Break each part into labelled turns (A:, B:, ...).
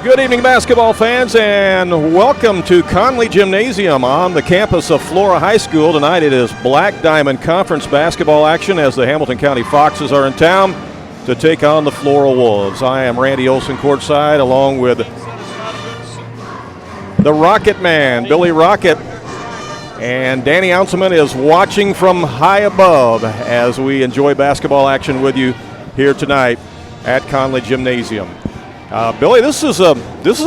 A: Good evening, basketball fans, and welcome to Conley Gymnasium on the campus of Flora High School. Tonight it is Black Diamond Conference basketball action as the Hamilton County Foxes are in town to take on the Flora Wolves. I am Randy Olson courtside along with the Rocket Man, Billy Rockett, and Danny Anselment is watching from high above as we enjoy basketball action with you here tonight at Conley Gymnasium. Billy, this is a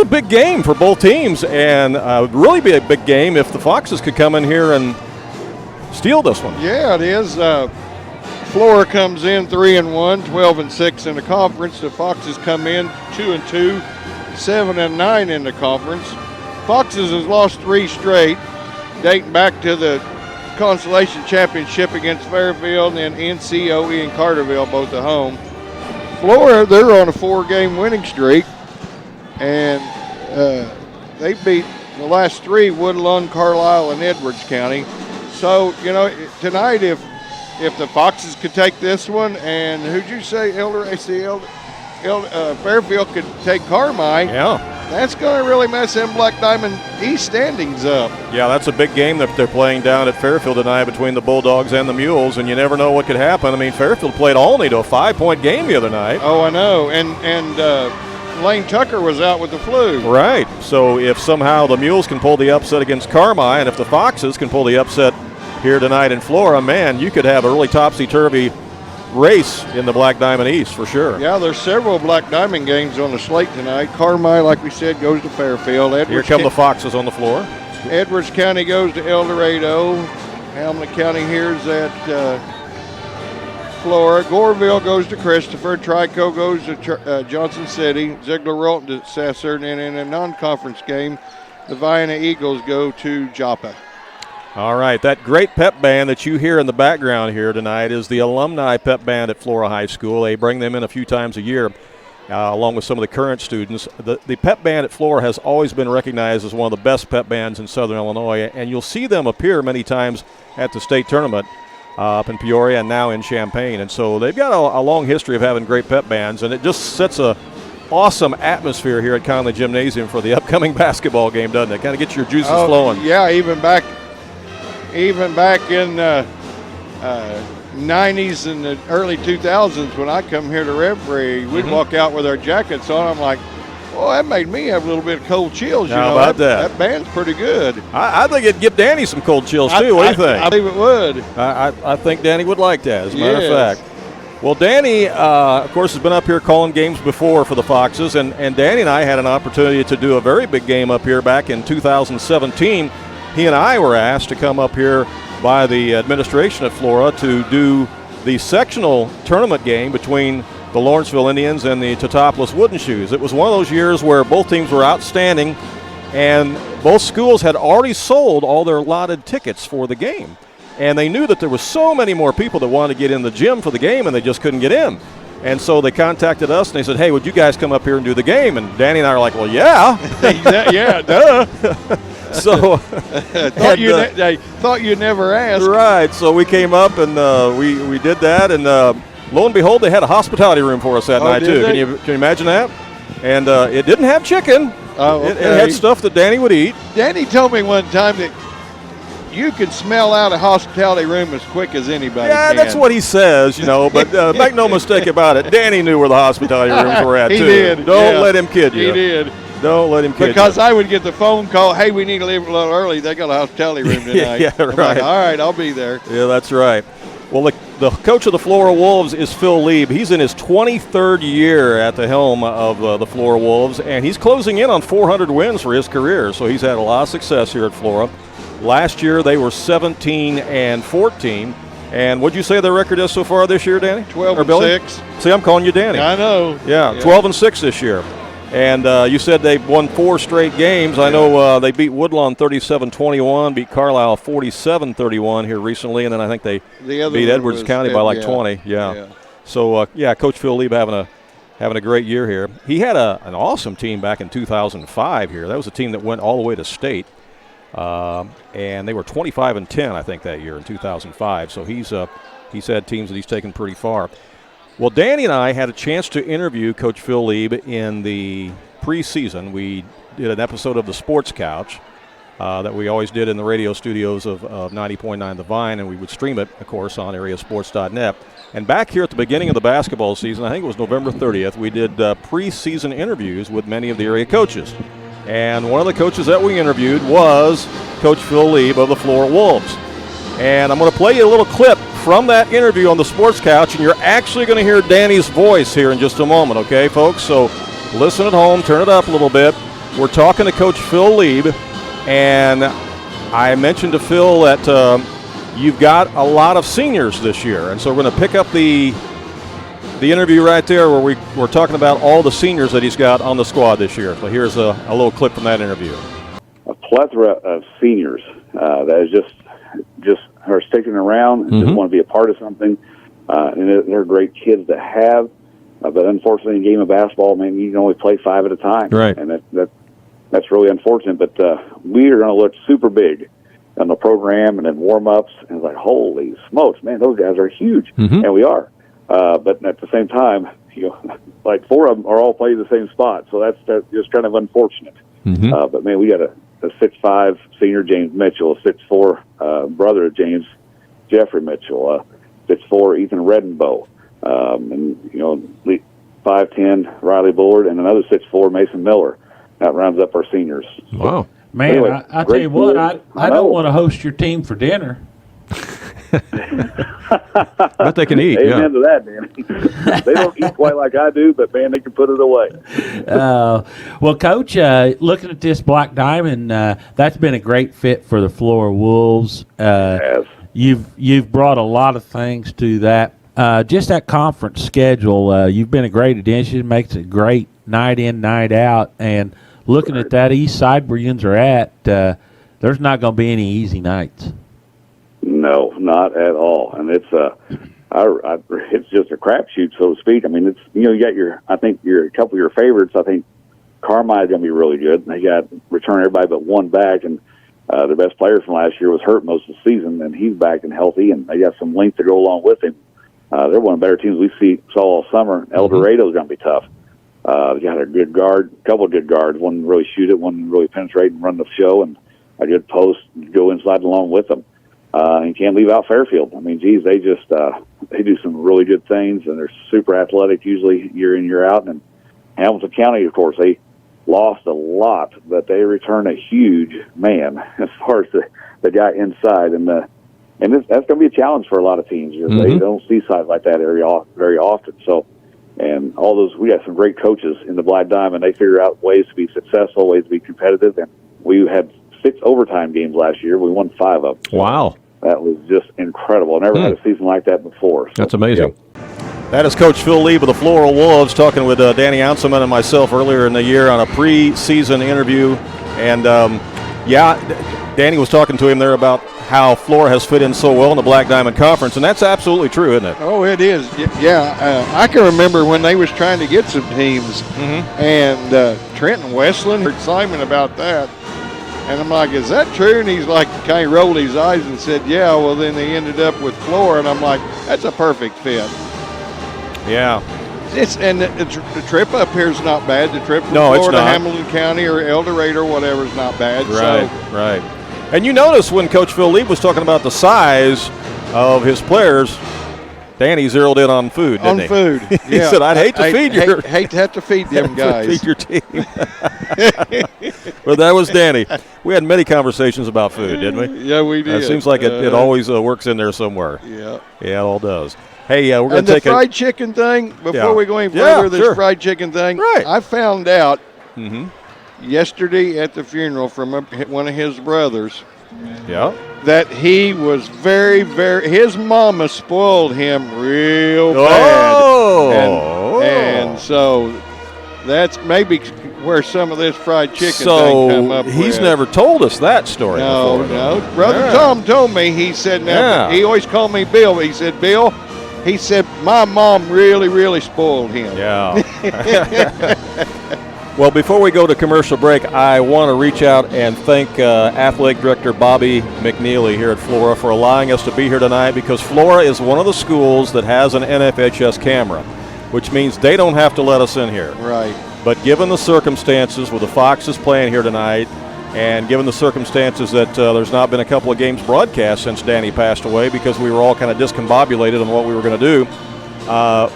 A: big game for both teams, and would really be a big game if the Foxes could come in here and steal this one.
B: Yeah, it is. Flora comes in 3-1, 12-6 in the conference. The Foxes come in 2-2, 7-9 in the conference. Foxes has lost 3 straight, dating back to the Consolation Championship against Fairfield and NCOE and Carterville, both at home. Flora, they're on a 4-game winning streak, and they beat the last 3, Woodlawn, Carlisle, and Edwards County. So, you know, tonight if the Foxes could take this one, and who'd you say, Fairfield could take Carmi,
A: yeah,
B: that's going to really mess them Black Diamond East standings up.
A: Yeah, that's a big game that they're playing down at Fairfield tonight between the Bulldogs and the Mules, and you never know what could happen. I mean, Fairfield played Olney to a 5-point game the other night.
B: Oh, I know, and Lane Tucker was out with the flu.
A: Right, so if somehow the Mules can pull the upset against Carmi, and if the Foxes can pull the upset here tonight in Flora, man, you could have a really topsy-turvy race in the Black Diamond East for sure.
B: Yeah, there's several Black Diamond games on the slate tonight. Carmi, like we said, goes to Fairfield.
A: Here come the Foxes on the floor.
B: Edwards County goes to El Dorado. Hamilton County here's at Flora. Goreville goes to Christopher. Trico goes to Johnson City. Ziegler-Rolton to Sasser. And in a non-conference game, the Vienna Eagles go to Joppa.
A: All right, that great pep band that you hear in the background here tonight is the alumni pep band at Flora High School. They bring them in a few times a year, along with some of the current students. The pep band at Flora has always been recognized as one of the best pep bands in Southern Illinois, and you'll see them appear many times at the state tournament up in Peoria and now in Champaign. And so they've got a long history of having great pep bands, and it just sets a awesome atmosphere here at Conley Gymnasium for the upcoming basketball game, doesn't it? Kind of gets your juices flowing.
B: Yeah, even back in 90s and the early 2000s when I come here to referee, we'd walk out with our jackets on. I'm like, oh, that made me have a little bit of cold chills.
A: How about that?
B: That band's pretty good.
A: I think it'd give Danny some cold chills too. What do you think?
B: I believe it would.
A: I think Danny would like that, as a matter of fact. Well, Danny, of course, has been up here calling games before for the Foxes, and Danny and I had an opportunity to do a very big game up here back in 2017. He and I were asked to come up here by the administration at Flora to do the sectional tournament game between the Lawrenceville Indians and the Teutopolis Wooden Shoes. It was one of those years where both teams were outstanding, and both schools had already sold all their allotted tickets for the game. And they knew that there was so many more people that wanted to get in the gym for the game, and they just couldn't get in. And so they contacted us, and they said, hey, would you guys come up here and do the game? And Danny and I were like, well, yeah.
B: Yeah, duh.
A: So
B: I thought you never asked.
A: Right. So we came up and we did that, and lo and behold, they had a hospitality room for us that night too. Can you imagine that? And it didn't have chicken.
B: Oh, okay.
A: It had stuff that Danny would eat.
B: Danny told me one time that you can smell out a hospitality room as quick as anybody can.
A: That's what he says, you know. But make no mistake about it, Danny knew where the hospitality rooms were at
B: he
A: too.
B: Did.
A: Don't let him kid you.
B: He did.
A: Don't let him kid you.
B: Because I would get the phone call, hey, we need to leave a little early. They got a hospitality room tonight.
A: Yeah, right.
B: I'm like, all right, I'll be there.
A: Yeah, that's right. Well, the coach of the Flora Wolves is Phil Lieb. He's in his 23rd year at the helm of the Flora Wolves, and he's closing in on 400 wins for his career. So he's had a lot of success here at Flora. Last year they were 17-14. And what'd you say their record is so far this year, Danny?
B: 12-6.
A: See, I'm calling you Danny.
B: I know.
A: Yeah. 12-6 this year. And you said they've won 4 straight games. I know they beat Woodlawn 37-21, beat Carlisle 47-31 here recently, and then I think they beat Edwards County by like 20. Yeah. So, Coach Phil Lieb having a great year here. He had an awesome team back in 2005 here. That was a team that went all the way to state. And they were 25-10, I think, that year in 2005. So he's had teams that he's taken pretty far. Well, Danny and I had a chance to interview Coach Phil Lieb in the preseason, we did an episode of the Sports Couch that we always did in the radio studios of 90.9 The Vine, and we would stream it, of course, on AreaSports.net. And back here at the beginning of the basketball season, I think it was November 30th, we did preseason interviews with many of the area coaches. And one of the coaches that we interviewed was Coach Phil Lieb of the Flora Wolves. And I'm going to play you a little clip from that interview on the Sports Couch, and you're actually going to hear Danny's voice here in just a moment, okay, folks? So listen at home, turn it up a little bit. We're talking to Coach Phil Lieb, and I mentioned to Phil that you've got a lot of seniors this year, and so we're going to pick up the interview right there where we're talking about all the seniors that he's got on the squad this year. So here's a little clip from that interview.
C: A plethora of seniors that is just are sticking around and just want to be a part of something. And they're great kids to have. But unfortunately, in a game of basketball, man, you can only play 5 at a time.
A: Right.
C: And that's really unfortunate. But we are going to look super big on the program and in warm-ups. And it's like, holy smokes, man, those guys are huge. And we are. But at the same time, like 4 of them are all playing the same spot. So that's just kind of unfortunate. But, man, we got a 6'5" senior James Mitchell, a 6'4" brother of James, Jeffrey Mitchell, 6'4" Ethan Redenbow, and 5'10" Riley Bullard, and another 6'4" Mason Miller. That rounds up our seniors.
A: Wow,
D: man!
C: Anyway,
D: I tell you what, I don't want to host your team for dinner.
A: But they can eat.
C: Amen to that, man. They don't eat quite like I do, but man, they can put it away.
D: Well, Coach, looking at this Black Diamond, that's been a great fit for the Flora Wolves.
C: Yes.
D: You've brought a lot of things to that. Just that conference schedule, you've been a great addition. Makes it great night in, night out. And looking at that east side where you are at, there's not going to be any easy nights.
C: No, not at all. And it's it's just a crapshoot, so to speak. I mean, it's you got I think a couple of your favorites. I think Carmine's going to be really good. They got return everybody but one back, and their best player from last year was hurt most of the season, and he's back and healthy, and they got some length to go along with him. They're one of the better teams we saw all summer. El Dorado's going to be tough. They got a good guard, a couple of good guards. One really shoot it, one really penetrate and run the show, and a good post go inside along with them. And can't leave out Fairfield. I mean, geez, they just they do some really good things, and they're super athletic usually year in, year out. And Hamilton County, of course, they lost a lot, but they return a huge man as far as the guy inside. And that's going to be a challenge for a lot of teams. They don't see sides like that area very often. So, and all those, we got some great coaches in the Black Diamond. They figure out ways to be successful, ways to be competitive, and we had 6 overtime games last year. We won 5 of them. So
A: wow.
C: That was just incredible. I never had a season like that before. So,
A: that's amazing.
C: Yep.
A: That is Coach Phil Lieb of the Flora Wolves talking with Danny Anselment and myself earlier in the year on a preseason interview. And, Danny was talking to him there about how Flora has fit in so well in the Black Diamond Conference, and that's absolutely true, isn't it?
B: Oh, it is. Yeah, I can remember when they was trying to get some teams, and Trenton Westland heard Simon about that. And I'm like, is that true? And he's like, kind of rolled his eyes and said, yeah. Well, then they ended up with Flora, and I'm like, that's a perfect fit.
A: Yeah.
B: The trip up here is not bad. The trip from
A: it's
B: Florida,
A: not.
B: Hamilton County, or El Dorado, or whatever, is not bad.
A: Right. And you notice when Coach Phil Lieb was talking about the size of his players, Danny zeroed in on food, didn't he?
B: On food.
A: He said, I'd hate to
B: hate to have to feed them guys.
A: feed your team. Well, that was Danny. We had many conversations about food, didn't we?
B: Yeah, we did.
A: It seems like it always works in there somewhere.
B: Yeah.
A: Yeah, it all does. Hey, we're going
B: and
A: to take
B: the fried chicken thing, before we go any further, this fried chicken thing,
A: right.
B: I found out yesterday at the funeral from one of his brothers that he was very, very, his mama spoiled him real bad. And so that's maybe where some of this fried chicken thing come up
A: he's
B: with.
A: never told us that story before.
B: No. Brother Tom told me, he said, he always called me Bill, but he said, Bill, he said, my mom really, really spoiled him.
A: Yeah. Well, before we go to commercial break, I want to reach out and thank Athletic Director Bobby McNeely here at Flora for allowing us to be here tonight, because Flora is one of the schools that has an NFHS camera, which means they don't have to let us in here.
B: Right.
A: But given the circumstances with the Foxes playing here tonight, and given the circumstances that there's not been a couple of games broadcast since Danny passed away because we were all kind of discombobulated on what we were going to do,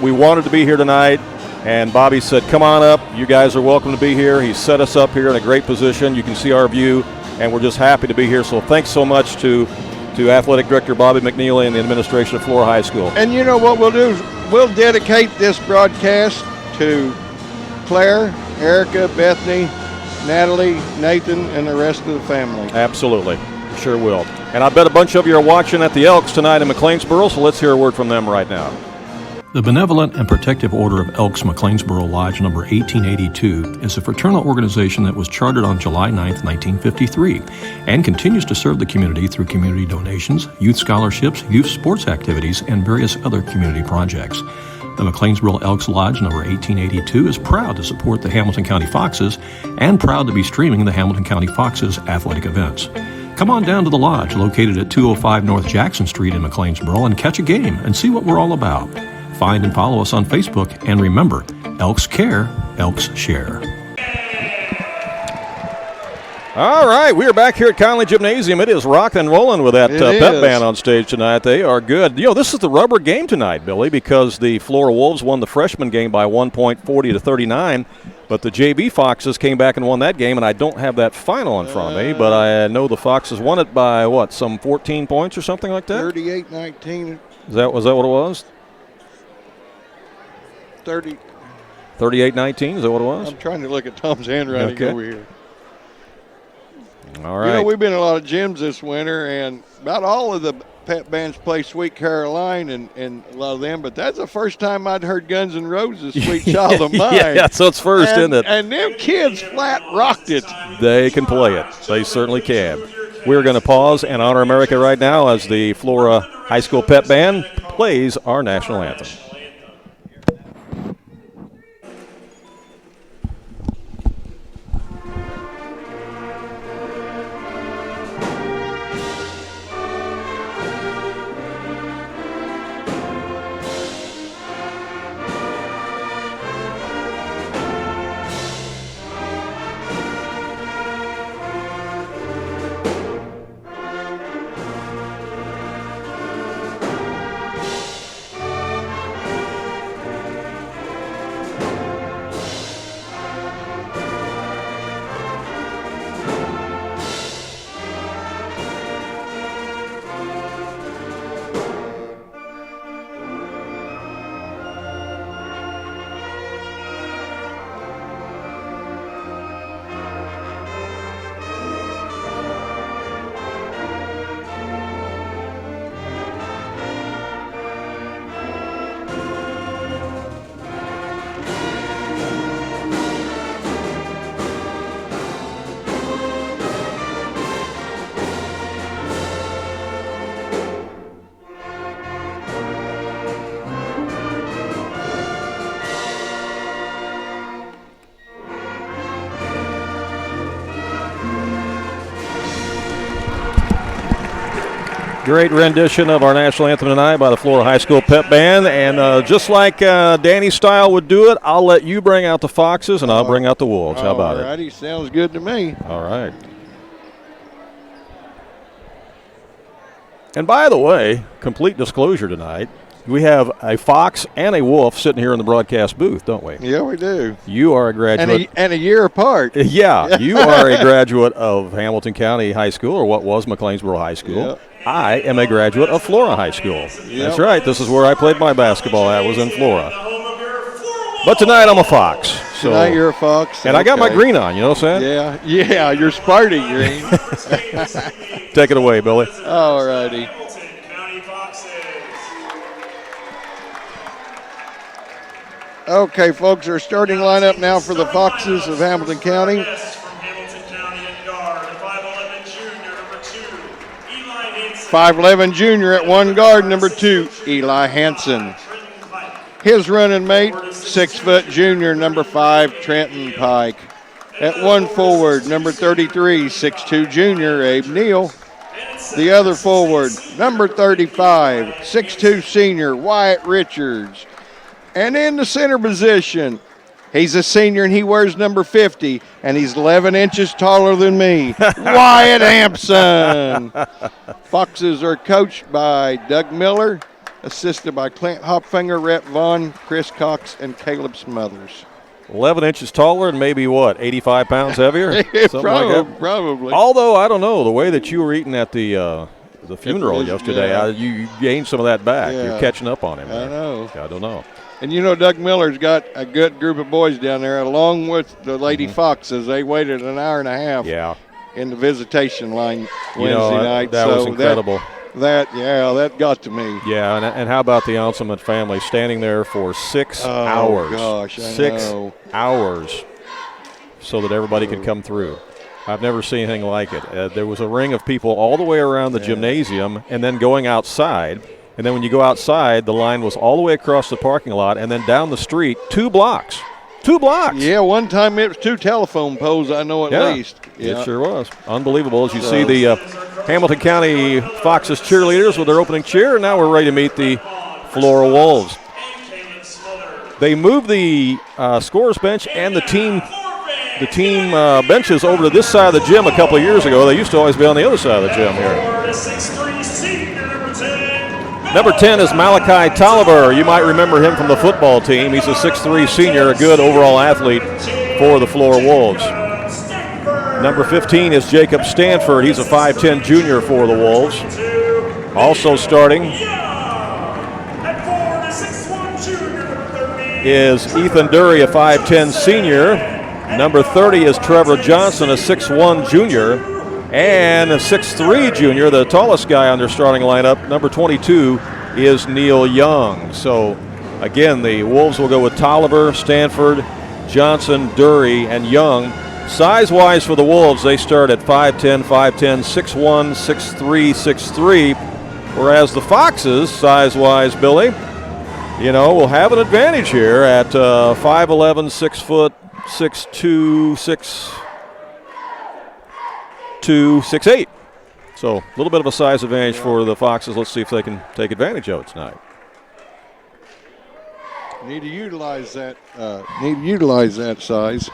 A: we wanted to be here tonight. And Bobby said, come on up. You guys are welcome to be here. He set us up here in a great position. You can see our view, and we're just happy to be here. So thanks so much to Athletic Director Bobby McNeely and the administration of Flora High School.
B: And you know what we'll do is we'll dedicate this broadcast to Claire, Erica, Bethany, Natalie, Nathan, and the rest of the family.
A: Absolutely. Sure will. And I bet a bunch of you are watching at the Elks tonight in McLeansboro, so let's hear a word from them right now.
E: The Benevolent and Protective Order of Elks McLeansboro Lodge number 1882 is a fraternal organization that was chartered on July 9, 1953, and continues to serve the community through community donations, youth scholarships, youth sports activities, and various other community projects. The McLeansboro Elks Lodge number 1882 is proud to support the Hamilton County Foxes and proud to be streaming the Hamilton County Foxes athletic events. Come on down to the lodge located at 205 North Jackson Street in McLeansboro and catch a game and see what we're all about. Find and follow us on Facebook, and remember, Elks care, Elks share.
A: All right, we are back here at Conley Gymnasium. It is rocking and rolling with that pep band on stage tonight. They are good. You know, this is the rubber game tonight, Billy, because the Flora Wolves won the freshman game by 1 point, 40-39, but the JV Foxes came back and won that game, and I don't have that final in front of me, but I know the Foxes won it by, some 14 points or something like that?
B: 38-19.
A: Was that what it was? 38-19, is that what it was?
B: I'm trying to look at Tom's handwriting over here.
A: All right.
B: You know, we've been in a lot of gyms this winter, and about all of the pep bands play Sweet Caroline and a lot of them, but that's the first time I'd heard Guns N' Roses' Sweet Child of Mine.
A: Yeah, so it's first, isn't it?
B: And them kids flat rocked it.
A: They can play it. They certainly can. We're going to pause and honor America right now as the Flora High School Pep Band plays our national anthem. Great rendition of our national anthem tonight by the Flora High School Pep Band. And just like Danny's style would do it, I'll let you bring out the Foxes and I'll bring out the Wolves. How about it?
B: All righty, sounds good to me.
A: All right. And by the way, complete disclosure tonight, we have a Fox and a Wolf sitting here in the broadcast booth, don't we?
B: Yeah, we do.
A: You are a graduate.
B: And a year apart.
A: Yeah, you are a graduate of Hamilton County High School, or what was McLeansboro High School.
B: Yep.
A: I am a graduate of Flora High School. Yep. That's right. This is where I played my basketball at, was in Flora. But tonight I'm a Fox. So,
B: tonight you're a Fox.
A: And I got my green on, you know what I'm saying?
B: Yeah, you're Sparty green.
A: Take it away, Billy.
B: All righty. Okay, folks, our starting lineup now for the Foxes of Hamilton County. 5'11" junior at one guard, number 2, Eli Hansen. His running mate, 6' junior, number 5, Trenton Pike. At one forward, number 33, 6'2" junior, Abe Neal. The other forward, number 35, 6'2" senior, Wyatt Richards. And in the center position, He's a senior, and he wears number 50, and he's 11 inches taller than me. Wyatt Hampson. Foxes are coached by Doug Miller, assisted by Clint Hopfinger, Rhett Vaughn, Chris Cox, and Caleb Smothers.
A: 11 inches taller and maybe, 85 pounds heavier? Something like that?
B: Probably.
A: Although, I don't know, the way that you were eating at the funeral yesterday, you gained some of that back.
B: Yeah.
A: You're catching up on him.
B: I know.
A: I don't know.
B: And Doug Miller's got a good group of boys down there, along with the Lady Foxes. They waited an hour and a half in the visitation line Wednesday night.
A: That was incredible.
B: That got to me.
A: Yeah, and how about the Anselment family standing there for 6 hours?
B: Oh, gosh, I
A: 6
B: know.
A: hours so that everybody could come through. I've never seen anything like it. There was a ring of people all the way around the gymnasium and then going outside. And then when you go outside, the line was all the way across the parking lot and then down the street 2 blocks. 2 blocks.
B: Yeah, one time it was 2 telephone poles, I know at least. Yeah.
A: It sure was. Unbelievable. As you see the Hamilton County Foxes cheerleaders with their opening cheer, and now we're ready to meet the Flora Wolves. They moved the scorer's bench and the team benches over to this side of the gym a couple of years ago. They used to always be on the other side of the gym here. Number 10 is Malachi Tolliver. You might remember him from the football team. He's a 6'3 senior, a good overall athlete for the Flora Wolves. Number 15 is Jacob Stanford. He's a 5'10 junior for the Wolves. Also starting is Ethan Dury, a 5'10 senior. Number 30 is Trevor Johnson, a 6'1 junior. And a 6'3 junior, the tallest guy on their starting lineup, number 22, is Neil Young. So, again, the Wolves will go with Tolliver, Stanford, Johnson, Dury, and Young. Size-wise for the Wolves, they start at 5'10", 6'1", 6'3", 6'3", whereas the Foxes, size-wise, Billy, will have an advantage here at 5'11", 6 foot, 6'2", 6'2", 6'8". So a little bit of a size advantage for the Foxes. Let's see if they can take advantage of it tonight.
B: Need to utilize that size.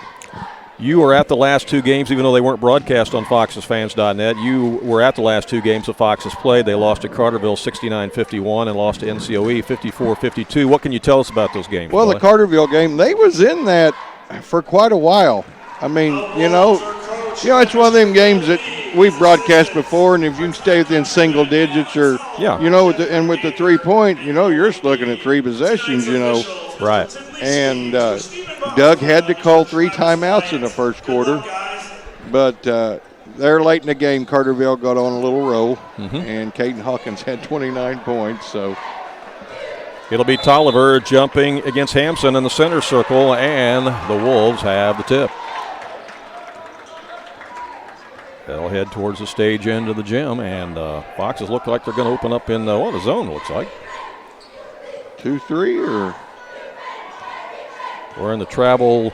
A: You were at the last 2 games, even though they weren't broadcast on FoxesFans.net. You were at the last 2 games the Foxes played. They lost to Carterville 69-51 and lost to NCOE 54-52. What can you tell us about those games?
B: Well,
A: Billy?
B: the Carterville game, they was in that for quite a while. I mean, it's one of them games that we've broadcast before, and if you can stay within single digits or, with the 3-point, you're just looking at 3 possessions,
A: Right.
B: And Doug had to call 3 timeouts in the first quarter, but there late in the game, Carterville got on a little roll, and Caden Hawkins had 29 points, so.
A: It'll be Tolliver jumping against Hampson in the center circle, and the Wolves have the tip. They'll head towards the stage end of the gym, and Foxes look like they're going to open up in the zone, looks like.
B: 2-3 or?
A: We're in the travel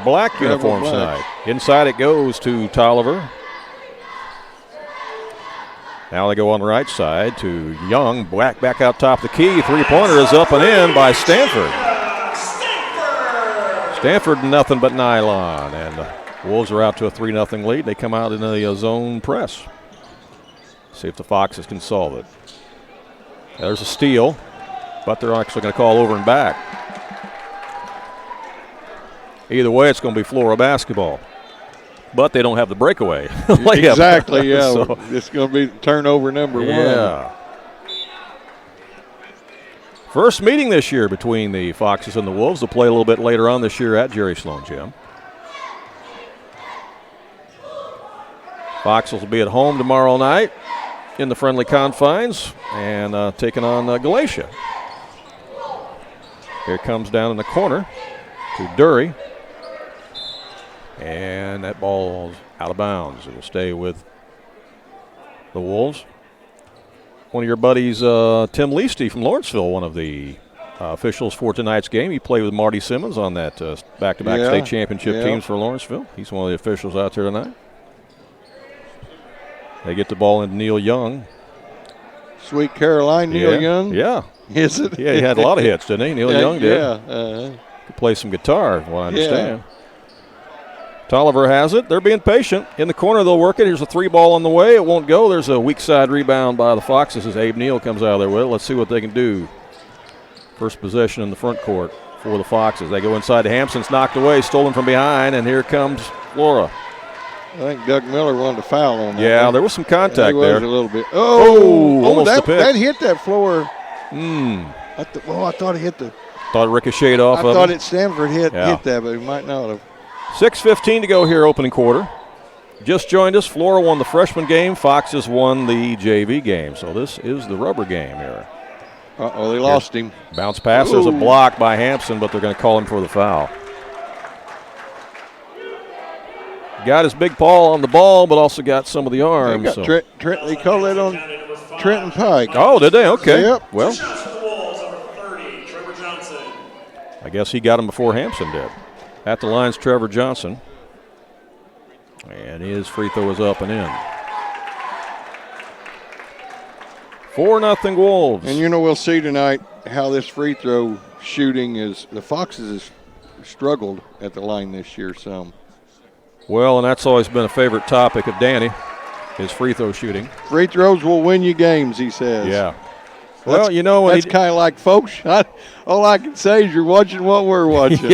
A: black uniforms tonight. Inside it goes to Tolliver. Now they go on the right side to Young. Back out top of the key. 3-pointer is up and in by Stanford. Stanford nothing but nylon. And Wolves are out to a 3-0 lead. They come out in a zone press. See if the Foxes can solve it. There's a steal, but they're actually going to call over and back. Either way, it's going to be Flora basketball. But they don't have the breakaway.
B: Exactly, yeah.
A: So,
B: it's going to be turnover number 1.
A: Yeah. First meeting this year between the Foxes and the Wolves. They'll play a little bit later on this year at Jerry Sloan Gym. Foxes will be at home tomorrow night in the friendly confines and taking on Galatia. Here comes down in the corner to Dury. And that ball's out of bounds. It'll stay with the Wolves. One of your buddies, Tim Leasty from Lawrenceville, one of the officials for tonight's game. He played with Marty Simmons on that back-to-back state championship teams for Lawrenceville. He's one of the officials out there tonight. They get the ball into Neil Young.
B: Sweet Caroline, Neil Young?
A: Yeah.
B: Is it?
A: Yeah, he had a lot of hits, didn't he? Neil Young did.
B: Yeah.
A: play some guitar, from what I understand. Tolliver has it. They're being patient. In the corner, they'll work it. Here's a 3-ball on the way. It won't go. There's a weak side rebound by the Foxes as Abe Neal comes out of there with it. Let's see what they can do. First possession in the front court for the Foxes. They go inside to Hampson's knocked away, stolen from behind, and here comes Flora.
B: I think Doug Miller wanted to foul on that.
A: Yeah, there was some contact there.
B: A little bit. Almost
A: a pick.
B: That hit that floor.
A: I
B: thought it hit the.
A: Thought it ricocheted off of
B: I thought
A: him.
B: it Stanford hit that, but it might not have.
A: 6:15 to go here, opening quarter. Just joined us. Flora won the freshman game. Foxes won the JV game. So this is the rubber game here.
B: They lost him.
A: Bounce pass. There's a block by Hampson, but they're going to call him for the foul. Got his big paw on the ball, but also got some of the arms.
B: They call that on Trenton Pike.
A: Oh, did they? Okay.
B: Yep.
A: Well, I guess he got him before Hampson did. At the line's Trevor Johnson. And his free throw is up and in. 4-0 Wolves.
B: And we'll see tonight how this free throw shooting is. The Foxes have struggled at the line this year some.
A: Well, and that's always been a favorite topic of Danny, his free throw shooting.
B: Free throws will win you games, he says.
A: Yeah. Well,
B: that's kind of like, folks, all I can say is you're watching what we're watching.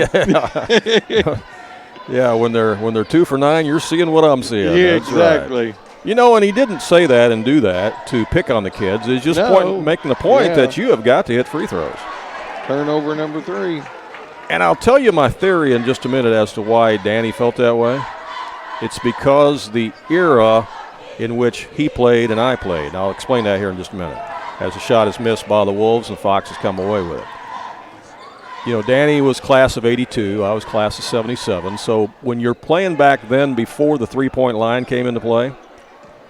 A: Yeah, when they're 2 for 9, you're seeing what I'm seeing.
B: Yeah,
A: that's
B: exactly.
A: Right. And he didn't say that and do that to pick on the kids. He's just making the point that you have got to hit free throws.
B: Turnover number 3.
A: And I'll tell you my theory in just a minute as to why Danny felt that way. It's because the era in which he played and I played. And I'll explain that here in just a minute. As the shot is missed by the Wolves and Foxes come away with it. Danny was class of 82. I was class of 77. So when you're playing back then before the three-point line came into play,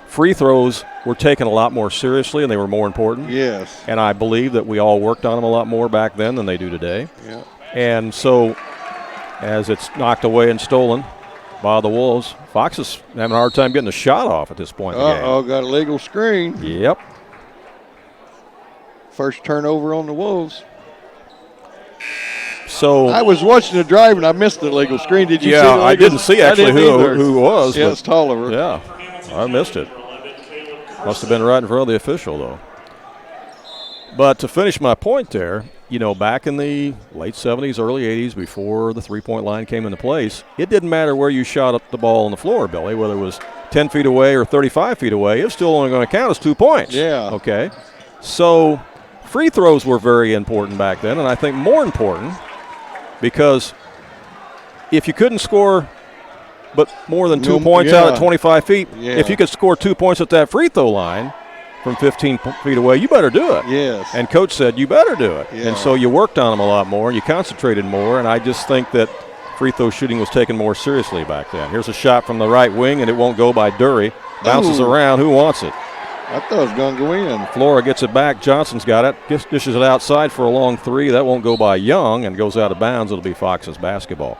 A: free throws were taken a lot more seriously and they were more important.
B: Yes.
A: And I believe that we all worked on them a lot more back then than they do today.
B: Yeah.
A: And so as it's knocked away and stolen by the Wolves, Foxes having a hard time getting a shot off at this point in the game.
B: Got a legal screen.
A: Yep.
B: First turnover on the Wolves.
A: So
B: I was watching the drive and I missed the legal screen. Did you see the legal?
A: I didn't see actually who was.
B: Yeah, it's Tolliver.
A: Yeah, I missed it. Must have been right in front of the official, though. But to finish my point there, back in the late 70s, early 80s, before the three-point line came into place, it didn't matter where you shot up the ball on the floor, Billy, whether it was 10 feet away or 35 feet away, it was still only going to count as 2 points.
B: Yeah.
A: Okay. So free throws were very important back then, and I think more important because if you couldn't score but more than 2 points out at 25 feet, if you could score 2 points at that free throw line from 15 feet away, you better do it.
B: Yes.
A: And Coach said you better do it.
B: Yeah.
A: And so you worked on them a lot more, you concentrated more, and I just think that free throw shooting was taken more seriously back then. Here's a shot from the right wing, and it won't go by Dury. Bounces around. Who wants it?
B: I thought it was going to go in.
A: Flora gets it back. Johnson's got it. Dishes it outside for a long three. That won't go by Young and goes out of bounds. It'll be Fox's basketball.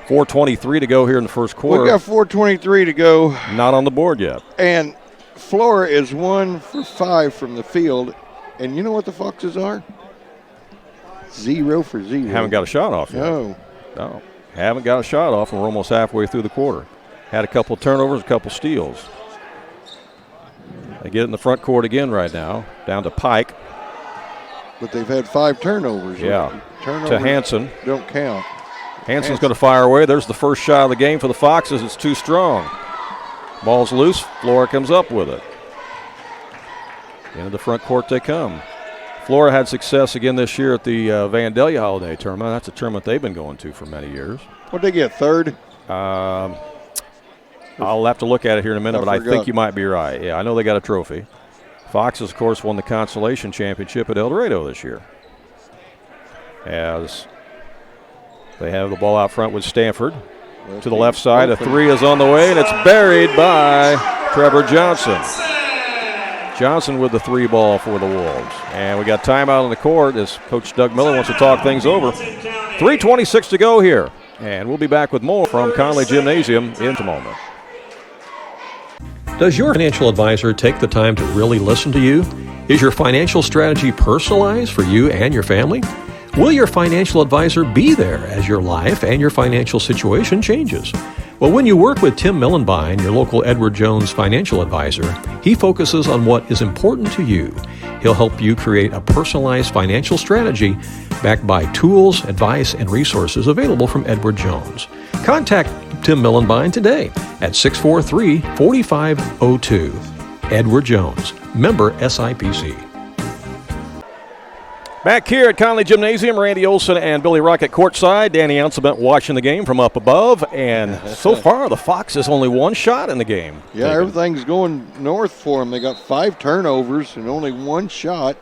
A: 4:23 to go here in the first quarter.
B: We've got 4:23 to go.
A: Not on the board yet.
B: And Flora is 1 for 5 from the field. And you know what the Foxes are? 0 for 0.
A: Haven't got a shot off yet.
B: No.
A: Haven't got a shot off, and we're almost halfway through the quarter. Had a couple of turnovers, a couple steals. They get it in the front court again right now, down to Pike.
B: But they've had 5 turnovers.
A: Yeah,
B: turnovers
A: to Hanson.
B: Don't count.
A: Hanson's going to fire away. There's the first shot of the game for the Foxes. It's too strong. Ball's loose. Flora comes up with it. Into the front court they come. Flora had success again this year at the Vandalia Holiday Tournament. That's a tournament they've been going to for many years.
B: What'd they get, third?
A: I'll have to look at it here in a minute, but I think you might be right. Yeah, I know they got a trophy. Foxes, of course, won the consolation championship at El Dorado this year. As they have the ball out front with Stanford. To the left side, a three is on the way, and it's buried by Trevor Johnson. Johnson with the 3 ball for the Wolves. And we got timeout on the court as Coach Doug Miller wants to talk things over. 3:26 to go here. And we'll be back with more from Conley Gymnasium in a moment.
E: Does your financial advisor take the time to really listen to you? Is your financial strategy personalized for you and your family? Will your financial advisor be there as your life and your financial situation changes? Well, when you work with Tim Millenbein, your local Edward Jones financial advisor, he focuses on what is important to you. He'll help you create a personalized financial strategy backed by tools, advice, and resources available from Edward Jones. Contact Tim Millenbein today at 643-4502. Edward Jones, member SIPC.
A: Back here at Conley Gymnasium, Randy Olson and Billy Rockett courtside. Danny Anselment watching the game from up above. And so far, the Foxes only one shot in the game.
B: Yeah, everything's going north for them. They got 5 turnovers and only 1 shot.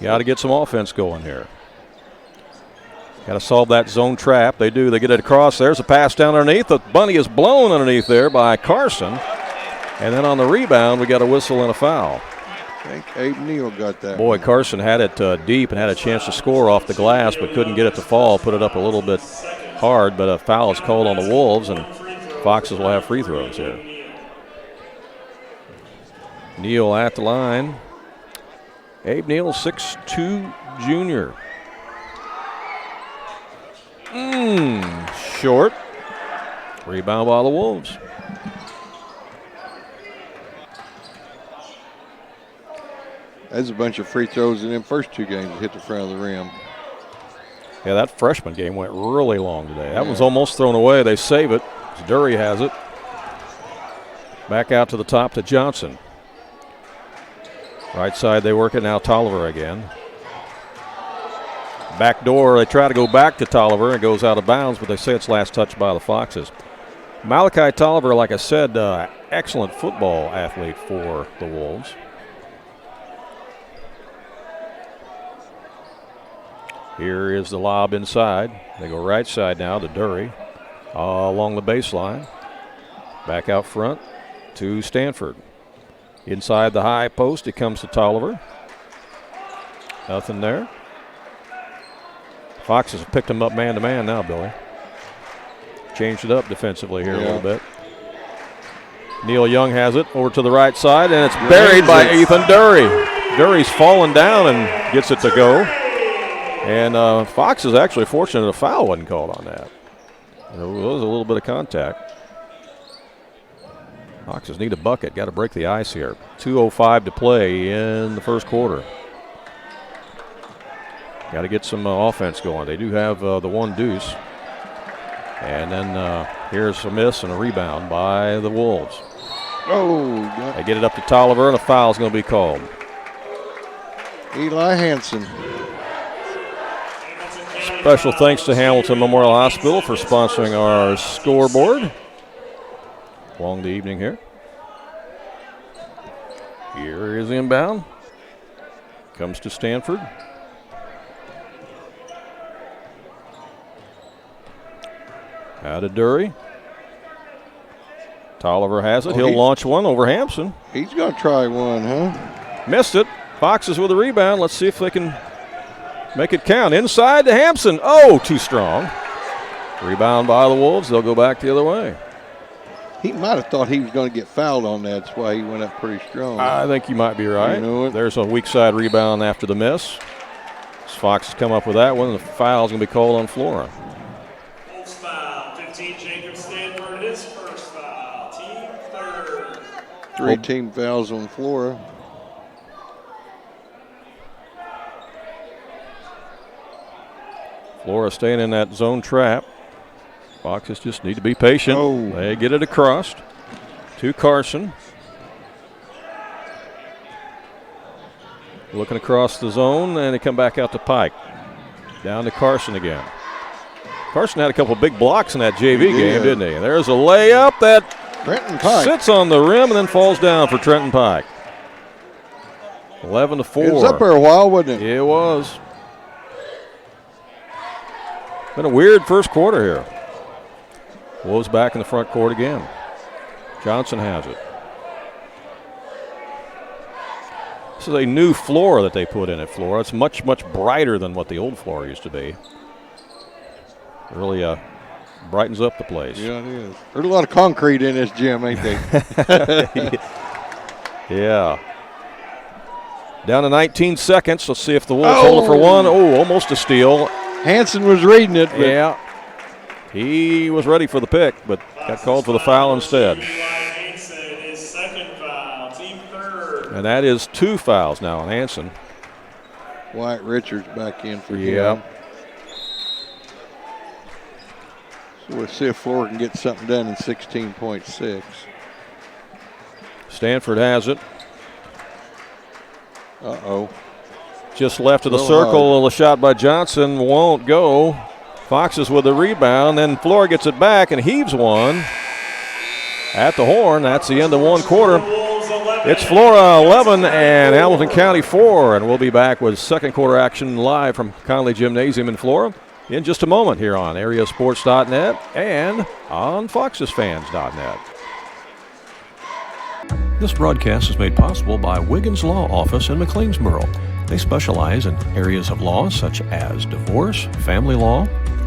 A: Got to get some offense going here. Got to solve that zone trap. They do. They get it across. There's a pass down underneath. The bunny is blown underneath there by Carson. And then on the rebound, we got a whistle and a foul.
B: I think Abe Neal got that.
A: Boy, Carson had it deep and had a chance to score off the glass, but couldn't get it to fall. Put it up a little bit hard, but a foul is called on the Wolves, and Foxes will have free throws here. Neal at the line. Abe Neal, 6'2", junior. Short. Rebound by the Wolves.
B: That's a bunch of free throws in them first 2 games that hit the front of the rim.
A: Yeah, that freshman game went really long today. That one's almost thrown away. They save it. Dury has it. Back out to the top to Johnson. Right side, they work it now. Tolliver again. Back door, they try to go back to Tolliver. It goes out of bounds, but they say it's last touched by the Foxes. Malachi Tolliver, like I said, excellent football athlete for the Wolves. Here is the lob inside. They go right side now to Dury along the baseline. Back out front to Stanford. Inside the high post, it comes to Tolliver. Nothing there. Foxes have picked him up man-to-man now, Billy. Changed it up defensively here a little bit. Neil Young has it over to the right side, and it's buried by Ethan Dury. Dury's fallen down and gets it to go. And Fox is actually fortunate a foul wasn't called on that. There was a little bit of contact. Foxes need a bucket. Got to break the ice here. 2:05 to play in the first quarter. Got to get some offense going. They do have the one deuce. And then here's a miss and a rebound by the Wolves. They get it up to Tolliver, and a foul is going to be called.
B: Eli Hansen.
A: Special thanks to Hamilton Memorial Hospital for sponsoring our scoreboard along the evening here. Here is inbound. Comes to Stanford. Out of Dury. Tolliver has it. He'll launch one over Hampson.
B: He's going to try one, huh?
A: Missed it. Foxes with a rebound. Let's see if they can make it count. Inside to Hampson. Oh, too strong. Rebound by the Wolves. They'll go back the other way.
B: He might have thought he was going to get fouled on that. That's why he went up pretty strong.
A: I think you might be right.
B: You know
A: There's a weak side rebound after the miss. Foxes come up with that one. The foul's going to be called on Flora.
F: Foul, 15, Jacob Stanford, his first foul, team third.
B: 3 team fouls on Flora.
A: Flora staying in that zone trap. Foxes just need to be patient. They get it across to Carson. Looking across the zone, and they come back out to Pike. Down to Carson again. Carson had a couple big blocks in that JV game, didn't he? There's a layup that
B: Trenton Pike
A: sits on the rim and then falls down for Trenton Pike. 11-4.
B: It was up there a while, wasn't it?
A: It was. Been a weird first quarter here. Wolves back in the front court again. Johnson has it. This is a new floor that they put in at Flora. It's much, much brighter than what the old floor used to be. Really brightens up the place.
B: Yeah, it is. There's a lot of concrete in this gym, ain't they?
A: Yeah. Down to 19 seconds. Let's see if the Wolves hold it for one. Oh, almost a steal.
B: Hansen was reading it. But
A: yeah. He was ready for the pick, but got called for the foul instead. And that is 2 fouls now on Hansen.
B: Wyatt Richards back in for
A: him.
B: So we'll see if Flora can get something done in 16.6.
A: Stanford has it.
B: Uh-oh.
A: Just left of the circle. A shot by Johnson won't go. Foxes with the rebound. Then Flora gets it back and heaves one at the horn. That's the end of one quarter. It's Flora 11 and Hamilton County 4. And we'll be back with second quarter action live from Conley Gymnasium in Flora in just a moment here on AreaSports.net and on FoxesFans.net.
E: This broadcast is made possible by Wiggins Law Office in McLeansboro. They specialize in areas of law such as divorce, family law,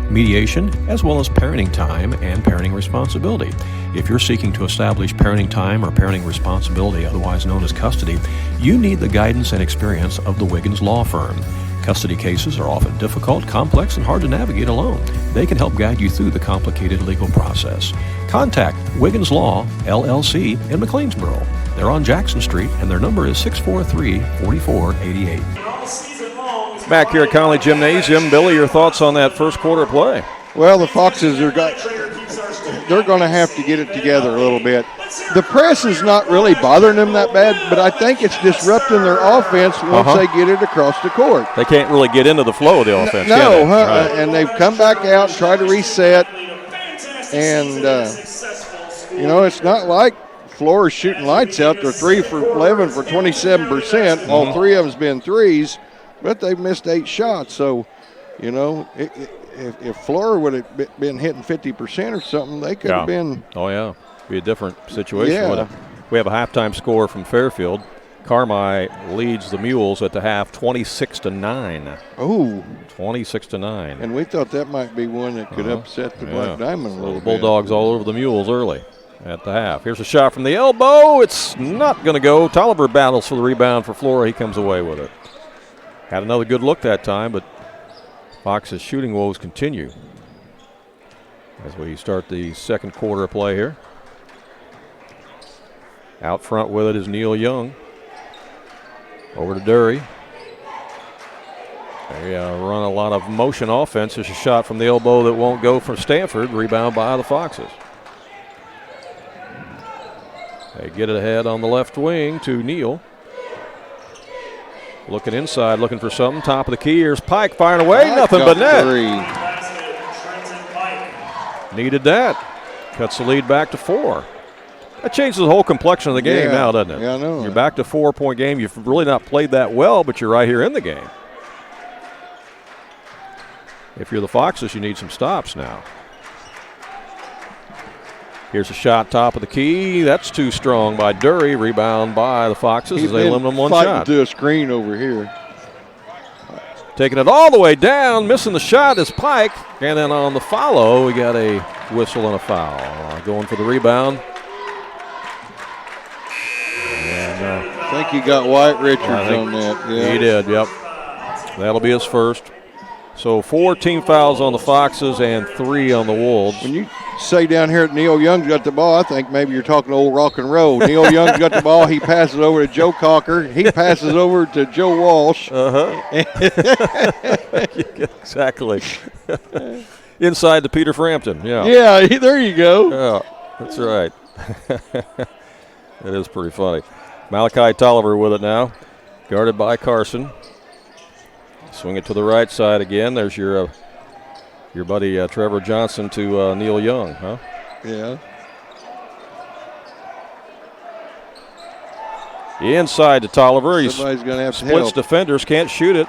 E: mediation, as well as parenting time and parenting responsibility. If you're seeking to establish parenting time or parenting responsibility, otherwise known as custody, you need the guidance and experience of the Wiggins Law Firm. Custody cases are often difficult, complex, and hard to navigate alone. They can help guide you through the complicated legal process. Contact Wiggins Law, LLC in McLeansboro. They're on Jackson Street, and their number is 643-4488.
A: Back here at Conley Gymnasium, Billy, your thoughts on that first quarter play?
B: Well, the Foxes they're going to have to get it together a little bit. The press is not really bothering them that bad, but I think it's disrupting their offense once they get it across the court.
A: They can't really get into the flow of the offense.
B: No, right. And they've come back out and tried to reset. And, it's not like Flora's shooting lights out. They're 3 for 11 for 27%. All 3 of them's been threes, but they've missed 8 shots. So, if Flora would have been hitting 50% or something, they could have been.
A: Oh, yeah. Be a different situation.
B: Yeah.
A: We have a halftime score from Fairfield. Carmi leads the Mules at the half 26-9.
B: Oh.
A: 26-9.
B: And we thought that might be one that could upset the Black Diamond a little bit.
A: Bulldogs all over the Mules early at the half. Here's a shot from the elbow. It's not going to go. Tolliver battles for the rebound for Flora. He comes away with it. Had another good look that time, but Fox's shooting woes continue as we start the second quarter of play here. Out front with it is Neil Young. Over to Dury. They run a lot of motion offense. There's a shot from the elbow that won't go from Stanford. Rebound by the Foxes. They get it ahead on the left wing to Neal. Looking inside, looking for something. Top of the key. Here's Pike firing away. Nothing but net. Needed that. Cuts the lead back to 4. That changes the whole complexion of the game now, doesn't it?
B: Yeah, I know.
A: You're back to 4-point game. You've really not played that well, but you're right here in the game. If you're the Foxes, you need some stops now. Here's a shot top of the key. That's too strong by Dury. Rebound by the Foxes as they limit them one shot.
B: To a screen over here.
A: Taking it all the way down. Missing the shot is Pike. And then on the follow, we got a whistle and a foul. Going for the rebound.
B: I think he got Wyatt Richards on that. Yeah.
A: He did, yep. That'll be his first. So 4 team fouls on the Foxes and 3 on the Wolves.
B: When you say down here that Neil Young's got the ball, I think maybe you're talking old rock and roll. Neil Young's got the ball. He passes over to Joe Cocker. He passes over to Joe Walsh.
A: Exactly. Inside to Peter Frampton.
B: Yeah, there you go.
A: Yeah, that's right. It is pretty funny. Malachi Tolliver with it now. Guarded by Carson. Swing it to the right side again. There's your buddy Trevor Johnson to Neil Young, huh?
B: Yeah.
A: Inside to Tolliver.
B: Somebody's going to have to
A: splits
B: help.
A: Defenders, can't shoot it.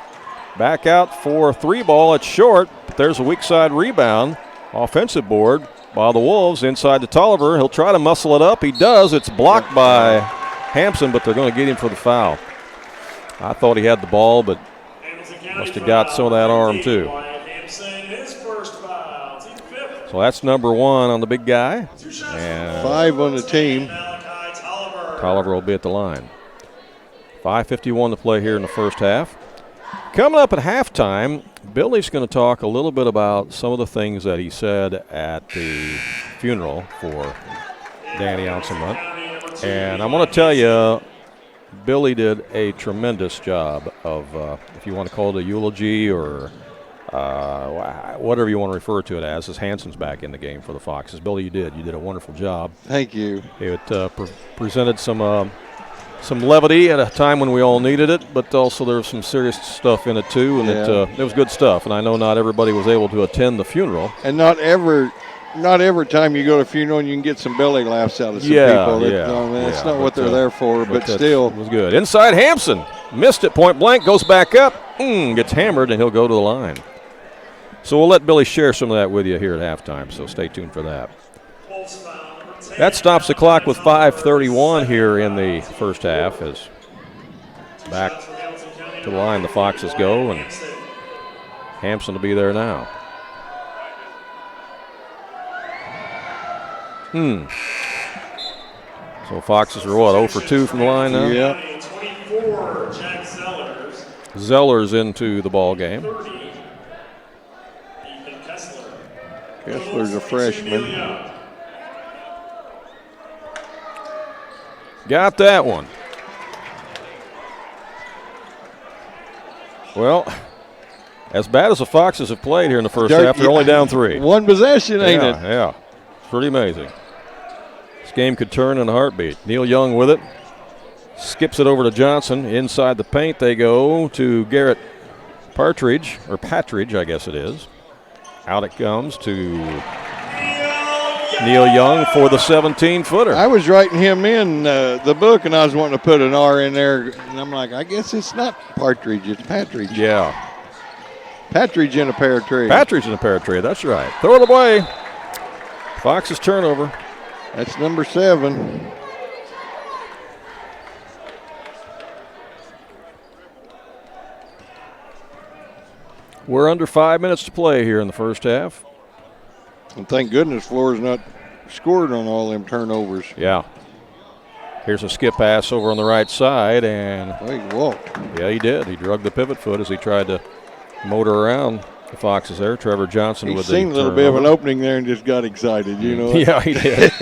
A: Back out for 3 ball. It's short. But there's a weak side rebound. Offensive board by the Wolves. Inside to Tolliver. He'll try to muscle it up. He does. It's blocked by Hampson, but they're going to get him for the foul. I thought he had the ball, but must have got some of that arm too. So that's number 1 on the big guy. And
B: 5 on the team.
A: Tolliver will be at the line. 5:51 to play here in the first half. Coming up at halftime, Billy's going to talk a little bit about some of the things that he said at the funeral for Danny Anselment. And I'm going to tell you, Billy did a tremendous job of, if you want to call it a eulogy or whatever you want to refer to it as Hanson's back in the game for the Foxes. Billy, you did a wonderful job.
B: Thank you.
A: It presented some levity at a time when we all needed it, but also there was some serious stuff in it too, and it was good stuff. And I know not everybody was able to attend the funeral.
B: And not every time you go to a funeral and you can get some belly laughs out of some people. That's not what they're there for, but still.
A: It was good. Inside Hampson. Missed it point blank, goes back up, gets hammered, and he'll go to the line. So we'll let Billy share some of that with you here at halftime, so stay tuned for that. That stops the clock with 5:31 here in the first half as back to the line the Foxes go, and Hampson will be there now. So Foxes are what, 0 for 2 from the line now?
B: Yeah.
A: Zeller's into the ball game.
B: Kessler's a freshman.
A: Got that one. Well, as bad as the Foxes have played here in the first half, they're only down 3.
B: One possession, ain't it?
A: Yeah. Pretty amazing. This game could turn in a heartbeat. Neil Young with it. Skips it over to Johnson. Inside the paint they go to Garrett Patridge, I guess it is. Out it comes to Neil Young for the 17-footer.
B: I was writing him in the book, and I was wanting to put an R in there, and I'm like, I guess it's not Partridge, it's Patridge.
A: Yeah.
B: Patridge in a pair of trees.
A: Patridge in a pair of trees, that's right. Throw it away. Fox's turnover.
B: That's number 7.
A: We're under 5 minutes to play here in the first half.
B: And thank goodness Flora's not scored on all them turnovers.
A: Yeah. Here's a skip pass over on the right side, and
B: he walked.
A: Yeah, he did. He drug the pivot foot as he tried to motor around the Foxes there. Trevor Johnson with the
B: seen a little bit of an opening there and just got excited, you know.
A: Yeah, he did.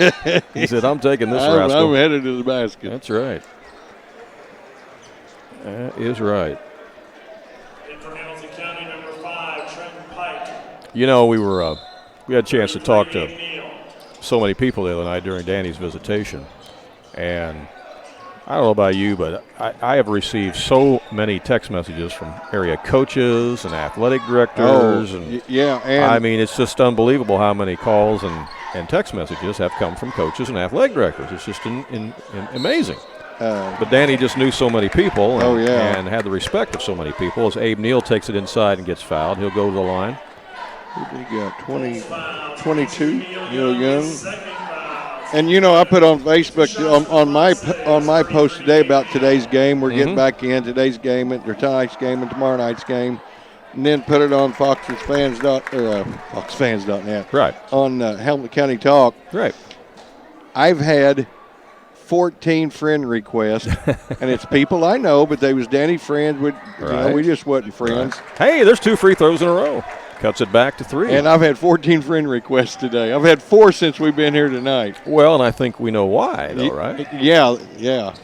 A: He said, I'm taking this rascal.
B: I'm headed to the basket.
A: That's right. That is right. You know, we had a chance to talk to so many people the other night during Danny's visitation. And I don't know about you, but I have received so many text messages from area coaches and athletic directors. And I mean, it's just unbelievable how many calls and text messages have come from coaches and athletic directors. It's just amazing. But Danny just knew so many people and had the respect of so many people. As Abe Neal takes it inside and gets fouled, he'll go to the line.
B: Who did he got? 22, Neil Young. And you know, I put on Facebook on my post today about today's game. We're getting back in today's game, or tonight's game, and tomorrow night's game, and then put it on FoxFans.net.
A: Right.
B: On Hamilton County Talk.
A: Right.
B: I've had 14 friend requests, and it's people I know, but they was Danny friends. You know, we just wasn't friends.
A: Right. Hey, there's 2 free throws in a row. Cuts it back to 3.
B: And I've had 14 friend requests today. I've had 4 since we've been here tonight.
A: Well, and I think we know why, though, right?
B: Yeah.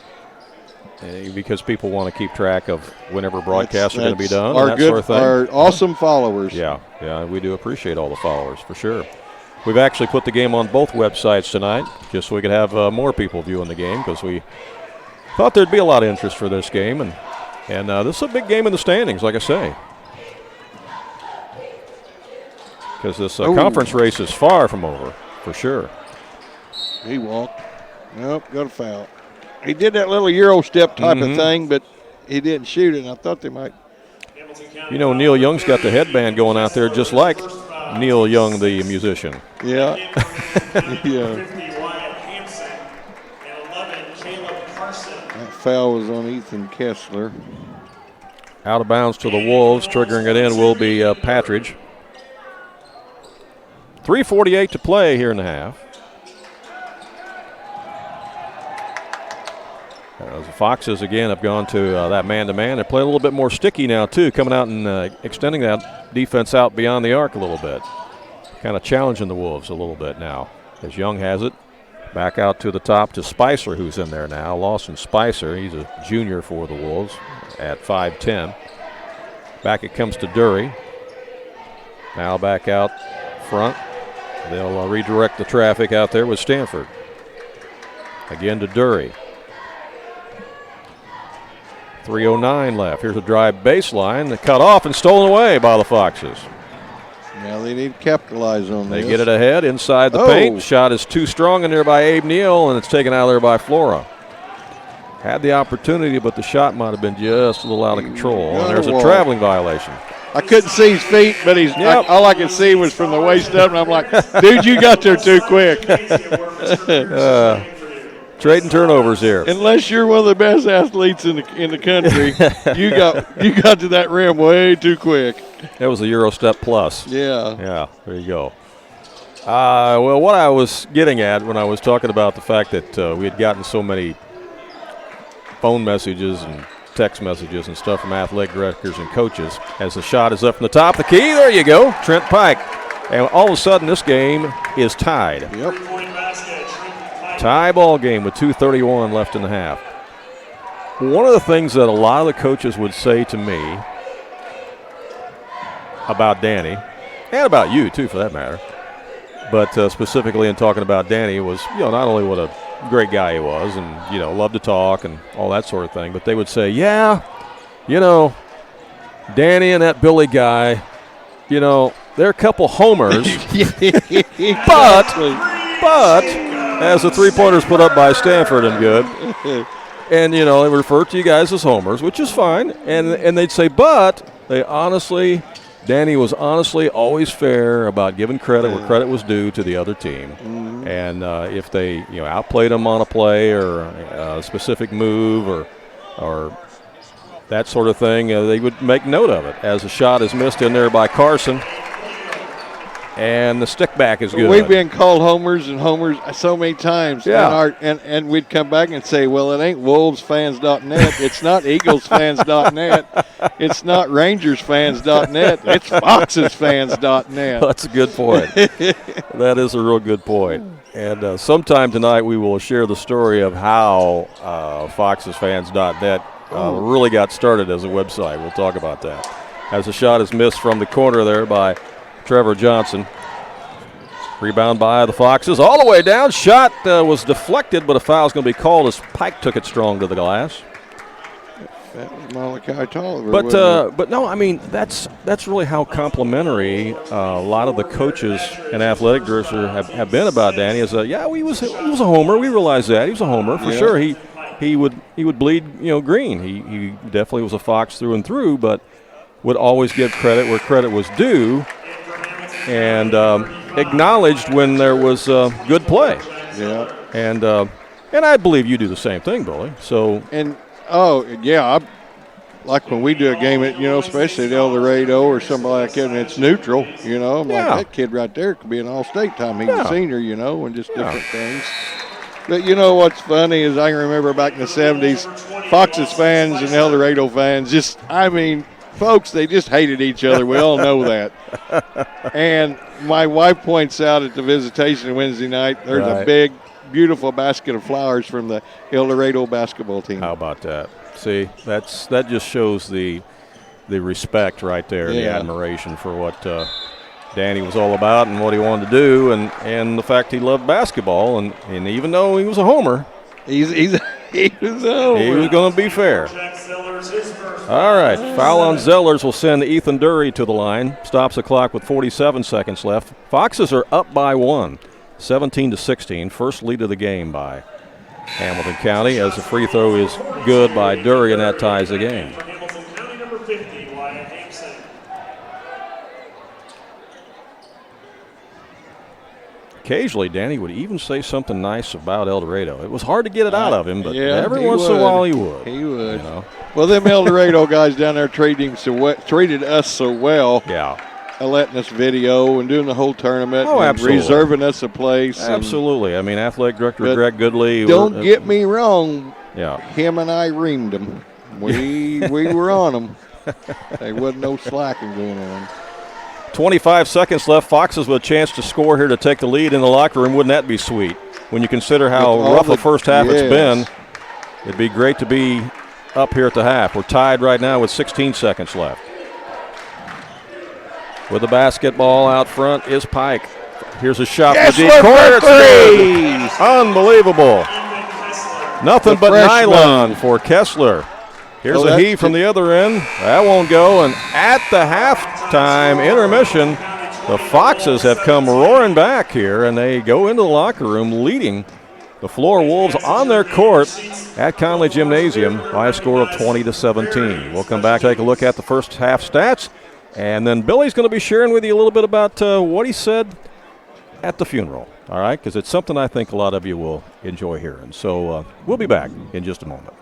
A: Because people want to keep track of whenever broadcasts are going to be done.
B: Our
A: and that sort of thing.
B: Our awesome followers.
A: Yeah, we do appreciate all the followers, for sure. We've actually put the game on both websites tonight just so we could have more people viewing the game, because we thought there'd be a lot of interest for this game. And this is a big game in the standings, like I say. Because this conference race is far from over, for sure.
B: He walked. Nope, got a foul. He did that little Euro step type of thing, but he didn't shoot it, and I thought they might.
A: You know, Neil Young's got the headband going out there just like Neil Young, the musician.
B: Yeah. That foul was on Ethan Kessler.
A: Out of bounds to the Wolves. Triggering it in will be Patridge. 3:48 to play here in the half. The Foxes, again, have gone to that man-to-man. They're playing a little bit more sticky now, too, coming out and extending that defense out beyond the arc a little bit. Kind of challenging the Wolves a little bit now as Young has it. Back out to the top to Spicer, who's in there now. Lawson Spicer, he's a junior for the Wolves at 5'10". Back it comes to Dury. Now back out front. They'll redirect the traffic out there with Stanford. Again to Dury. 3:09 left. Here's a drive baseline. Cut off and stolen away by the Foxes.
B: Now they need to capitalize on this.
A: They get it ahead inside the paint. Shot is too strong in there by Abe Neal, and it's taken out of there by Flora. Had the opportunity, but the shot might have been just a little out of control. And there's a traveling violation.
B: I couldn't see his feet, but all I could see was from the waist up, and I'm like, dude, you got there too quick.
A: Trading turnovers here.
B: Unless you're one of the best athletes in the country, you got to that rim way too quick.
A: That was a Euro Step Plus.
B: Yeah.
A: Yeah, there you go. Well, what I was getting at when I was talking about the fact that we had gotten so many phone messages and text messages and stuff from athletic directors and coaches as the shot is up from the top. The key, there you go, Trent Pike. And all of a sudden this game is tied.
B: Yep.
A: Tie ball game with 2:31 left in the half. One of the things that a lot of the coaches would say to me about Danny, and about you too for that matter, but specifically in talking about Danny was, not only what a great guy he was and, loved to talk and all that sort of thing, but they would say, Danny and that Billy guy, they're a couple homers, but as the three-pointers put up by Stanford and good, and, they refer to you guys as homers, which is fine, and they'd say, but Danny was honestly always fair about giving credit where credit was due to the other team. Mm-hmm. And if they, outplayed them on a play or a specific move or that sort of thing, they would make note of it. As a shot is missed in there by Carson. And the stick back is good.
B: We've been called homers so many times.
A: Yeah.
B: And we'd come back and say, well, it ain't WolvesFans.net. It's not EaglesFans.net. It's not RangersFans.net. It's FoxesFans.net.
A: That's a good point. That is a real good point. And sometime tonight we will share the story of how FoxesFans.net really got started as a website. We'll talk about that. As the shot is missed from the corner there by Trevor Johnson. Rebound by the Foxes. All the way down. Shot was deflected, but a foul is going to be called as Pike took it strong to the glass.
B: That was Malachi Tolliver.
A: But no, that's really how complimentary a lot of the coaches and athletic directors have been about Danny. Is he was a homer. We realize that he was a homer for sure. He would bleed green. He definitely was a Fox through and through, but would always give credit where credit was due. And acknowledged when there was good play.
B: Yeah.
A: And I believe you do the same thing, Billy. So.
B: And like when we do a game at especially at El Dorado or something like that, and it's neutral. I'm like, that kid right there could be an all-state time. He's a senior, and just different things. But what's funny is I can remember back in the 70s, Foxes fans and El Dorado fans folks, they just hated each other. We all know that. And my wife points out at the visitation Wednesday night, there's a big, beautiful basket of flowers from the El Dorado basketball team.
A: How about that? See, that just shows the respect right there, the admiration for what Danny was all about and what he wanted to do, and the fact he loved basketball. And even though he was a homer,
B: he was
A: going to be fair. All right, foul on Zellers will send Ethan Dury to the line. Stops the clock with 47 seconds left. Foxes are up by 1, 17-16. First lead of the game by Hamilton County as the free throw is good by Dury, and that ties the game. Occasionally, Danny would even say something nice about El Dorado. It was hard to get it out of him, but every once in a while he would.
B: He would. Well, them El Dorado guys down there treated us so well.
A: Yeah.
B: Letting us video and doing the whole tournament.
A: Oh,
B: and
A: absolutely.
B: Reserving us a place.
A: Absolutely. Athletic director Greg Goodley.
B: Don't get me wrong.
A: Yeah.
B: Him and I reamed them. We were on them. There wasn't no slacking going on.
A: 25 seconds left. Foxes with a chance to score here to take the lead in the locker room. Wouldn't that be sweet? When you consider how rough the first half it's been, it'd be great to be up here at the half. We're tied right now with 16 seconds left. With the basketball out front is Pike. Here's a shot for deep corner. It's unbelievable. Nothing but nylon for Kessler. Here's a heave from the other end. That won't go. And at the halftime intermission, the Foxes have come roaring back here, and they go into the locker room leading the Flora Wolves on their court at Conley Gymnasium by a score of 20-17. We'll come back, take a look at the first half stats, and then Billy's going to be sharing with you a little bit about what he said at the funeral, all right? Because it's something I think a lot of you will enjoy hearing. So we'll be back in just a moment.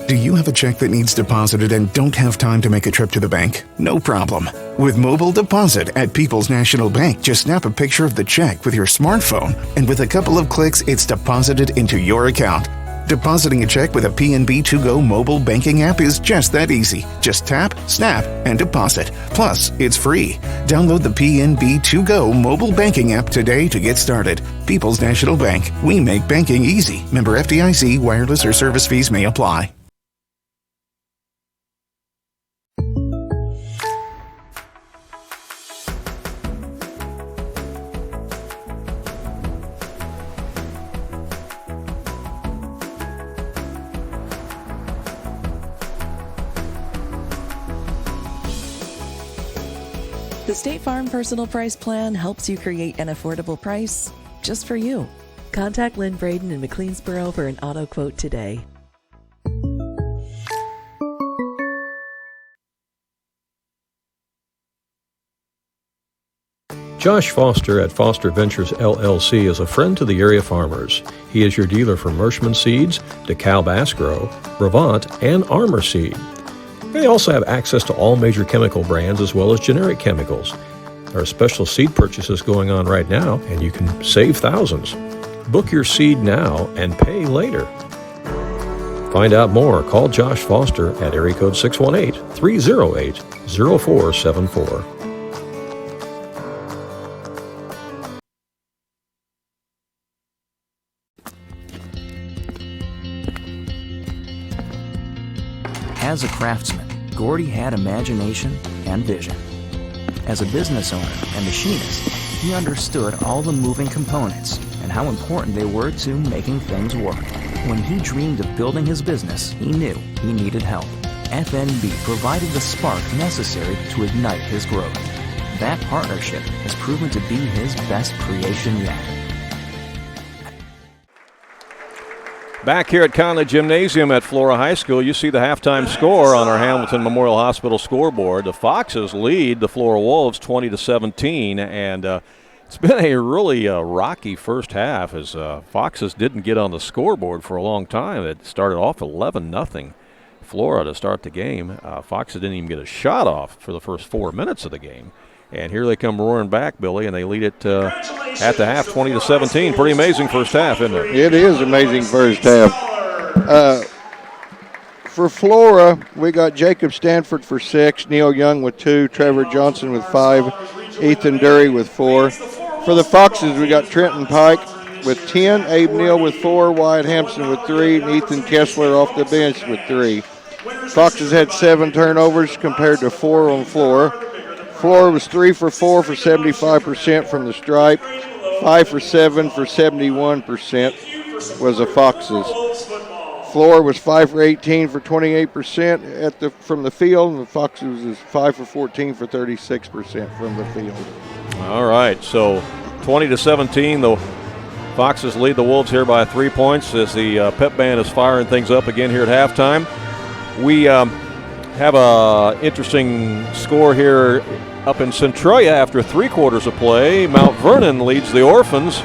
G: Do you have a check that needs deposited and don't have time to make a trip to the bank? No problem. With Mobile Deposit at People's National Bank, just snap a picture of the check with your smartphone, and with a couple of clicks, it's deposited into your account. Depositing a check with a PNB 2Go mobile banking app is just that easy. Just tap, snap, and deposit. Plus, it's free. Download the PNB 2Go mobile banking app today to get started. People's National Bank. We make banking easy. Member FDIC. Wireless or service fees may apply.
H: The State Farm Personal Price Plan helps you create an affordable price just for you. Contact Lynn Braden in McLeansboro for an auto quote today.
E: Josh Foster at Foster Ventures LLC is a friend to the area farmers. He is your dealer for Mershman Seeds, DeKalb Asgrow, Brevant, and Armor Seed. They also have access to all major chemical brands as well as generic chemicals. There are special seed purchases going on right now, and you can save thousands. Book your seed now and pay later. Find out more. Call Josh Foster at area code 618-308-0474.
I: As a craftsman, Gordy had imagination and vision. As a business owner and machinist, he understood all the moving components and how important they were to making things work. When he dreamed of building his business, he knew he needed help. FNB provided the spark necessary to ignite his growth. That partnership has proven to be his best creation yet.
A: Back here at Conley Gymnasium at Flora High School, you see the halftime score on our Hamilton Memorial Hospital scoreboard. The Foxes lead the Flora Wolves 20-17, and it's been a really rocky first half as Foxes didn't get on the scoreboard for a long time. It started off 11-0 Flora to start the game. Foxes didn't even get a shot off for the first 4 minutes of the game. And here they come roaring back, Billy, and they lead it at the half, 20-17. Pretty amazing first half, isn't it?
B: It is amazing first half. For Flora, we got Jacob Stanford for 6, Neil Young with 2, Trevor Johnson with 5, Ethan Dury with 4. For the Foxes, we got Trenton Pike with 10, Abe Neal with 4, Wyatt Hampson with 3, and Ethan Kessler off the bench with 3. Foxes had 7 turnovers compared to 4 on Flora. Flora was 3 for 4 for 75% from the stripe. 5 for 7 for 71% was the Foxes. Flora was 5 for 18 for 28% from the field, and the Foxes was 5 for 14 for 36% from the field.
A: All right, so 20-17, the Foxes lead the Wolves here by 3 points as the pep band is firing things up again here at halftime. We have a interesting score here up in Centralia after 3 quarters of play. Mount Vernon leads the Orphans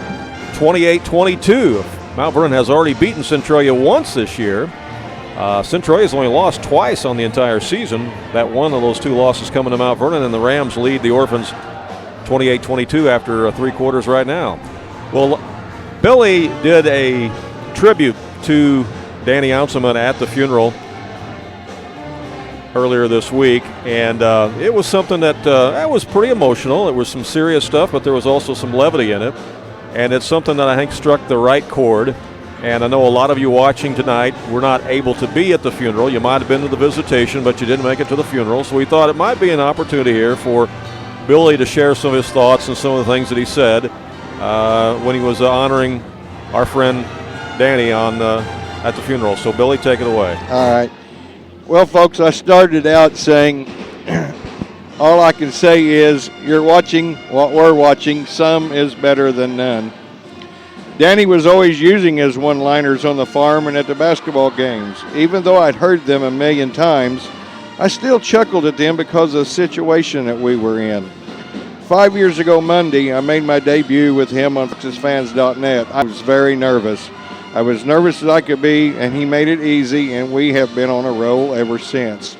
A: 28-22. Mount Vernon has already beaten Centralia once this year. Centralia has only lost twice on the entire season. That one of those 2 losses coming to Mount Vernon, and the Rams lead the Orphans 28-22 after 3 quarters right now. Well, Billy did a tribute to Danny Anselment at the funeral earlier this week, and it was something that was pretty emotional. It was some serious stuff, but there was also some levity in it, and it's something that I think struck the right chord. And I know a lot of you watching tonight were not able to be at the funeral. You might have been to the visitation, but you didn't make it to the funeral, so we thought it might be an opportunity here for Billy to share some of his thoughts and some of the things that he said when he was honoring our friend Danny at the funeral. So, Billy, take it away.
B: All right. Well, folks, I started out saying all I can say is you're watching what we're watching. Some is better than none. Danny was always using his one-liners on the farm and at the basketball games. Even though I'd heard them a million times, I still chuckled at them because of the situation that we were in. 5 years ago Monday, I made my debut with him on AreaSports.net. I was very nervous. I was nervous as I could be, and he made it easy, and we have been on a roll ever since.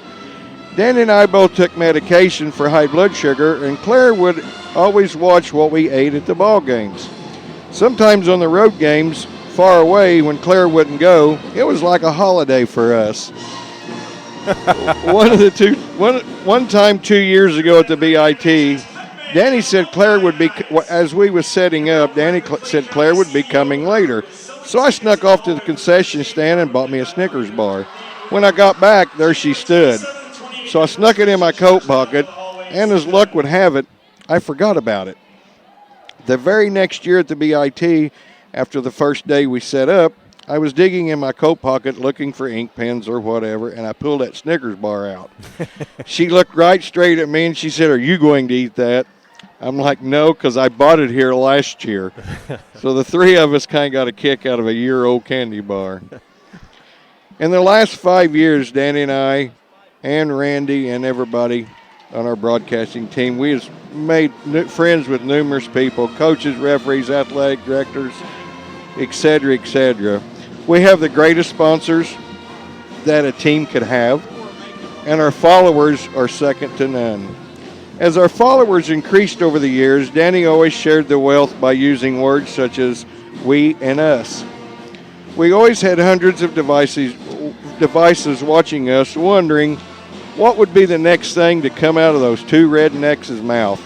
B: Danny and I both took medication for high blood sugar, and Claire would always watch what we ate at the ball games. Sometimes on the road games, far away, when Claire wouldn't go, it was like a holiday for us. One time 2 years ago at the BIT, Danny said Claire would be, as we was setting up, Danny said Claire would be coming later. So I snuck off to the concession stand and bought me a Snickers bar. When I got back, there she stood. So I snuck it in my coat pocket, and as luck would have it, I forgot about it. The very next year at the BIT, after the first day we set up, I was digging in my coat pocket looking for ink pens or whatever, and I pulled that Snickers bar out. She looked right straight at me, and she said, "Are you going to eat that?" I'm like, "No, because I bought it here last year." So the three of us kind of got a kick out of a year-old candy bar. In the last 5 years, Danny and I and Randy and everybody on our broadcasting team, we have made friends with numerous people, coaches, referees, athletic directors, etc., etc. We have the greatest sponsors that a team could have, and our followers are second to none. As our followers increased over the years, Danny always shared the wealth by using words such as we and us. We always had hundreds of devices watching us, wondering what would be the next thing to come out of those two rednecks' mouth.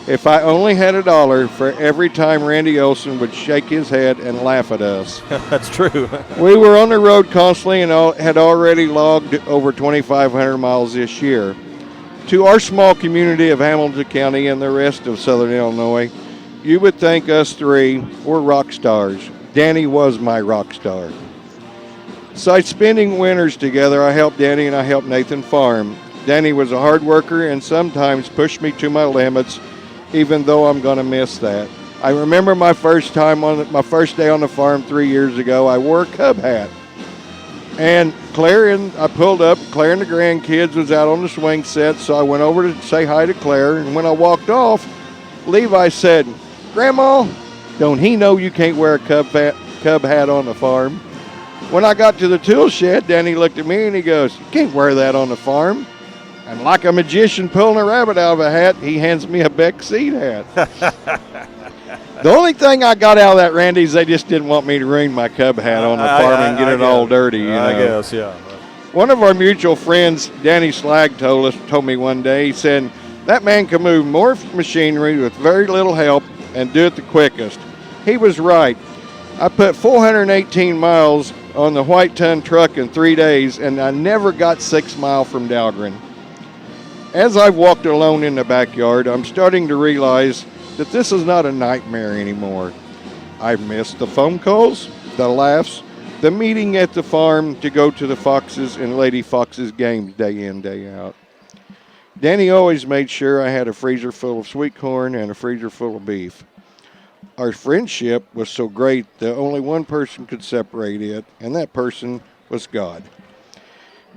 B: If I only had $1 for every time Randy Olson would shake his head and laugh at us.
A: That's true.
B: We were on the road constantly and had already logged over 2,500 miles this year. To our small community of Hamilton County and the rest of Southern Illinois, you would think us three were rock stars. Danny was my rock star. Besides spending winters together, I helped Danny and I helped Nathan farm. Danny was a hard worker and sometimes pushed me to my limits, even though I'm going to miss that. I remember my first day on the farm 3 years ago, I wore a Cub hat. And I pulled up, Claire and the grandkids was out on the swing set, so I went over to say hi to Claire, and when I walked off, Levi said, "Grandma, don't he know you can't wear a Cub hat on the farm?" When I got to the tool shed, Danny looked at me and he goes, "You can't wear that on the farm." And like a magician pulling a rabbit out of a hat, he hands me a Beck Seed hat. The only thing I got out of that, Randy, is they just didn't want me to ruin my Cub hat on the farm and get it all dirty. You know?
A: I guess, yeah.
B: One of our mutual friends, Danny Slag, told me one day, he said, that man can move more machinery with very little help and do it the quickest. He was right. I put 418 miles on the white ton truck in 3 days, and I never got 6 miles from Dahlgren. As I've walked alone in the backyard, I'm starting to realize that this is not a nightmare anymore. I've missed the phone calls, the laughs, the meeting at the farm to go to the Foxes and Lady Foxes games day in, day out. Danny always made sure I had a freezer full of sweet corn and a freezer full of beef. Our friendship was so great that only one person could separate it, and that person was God.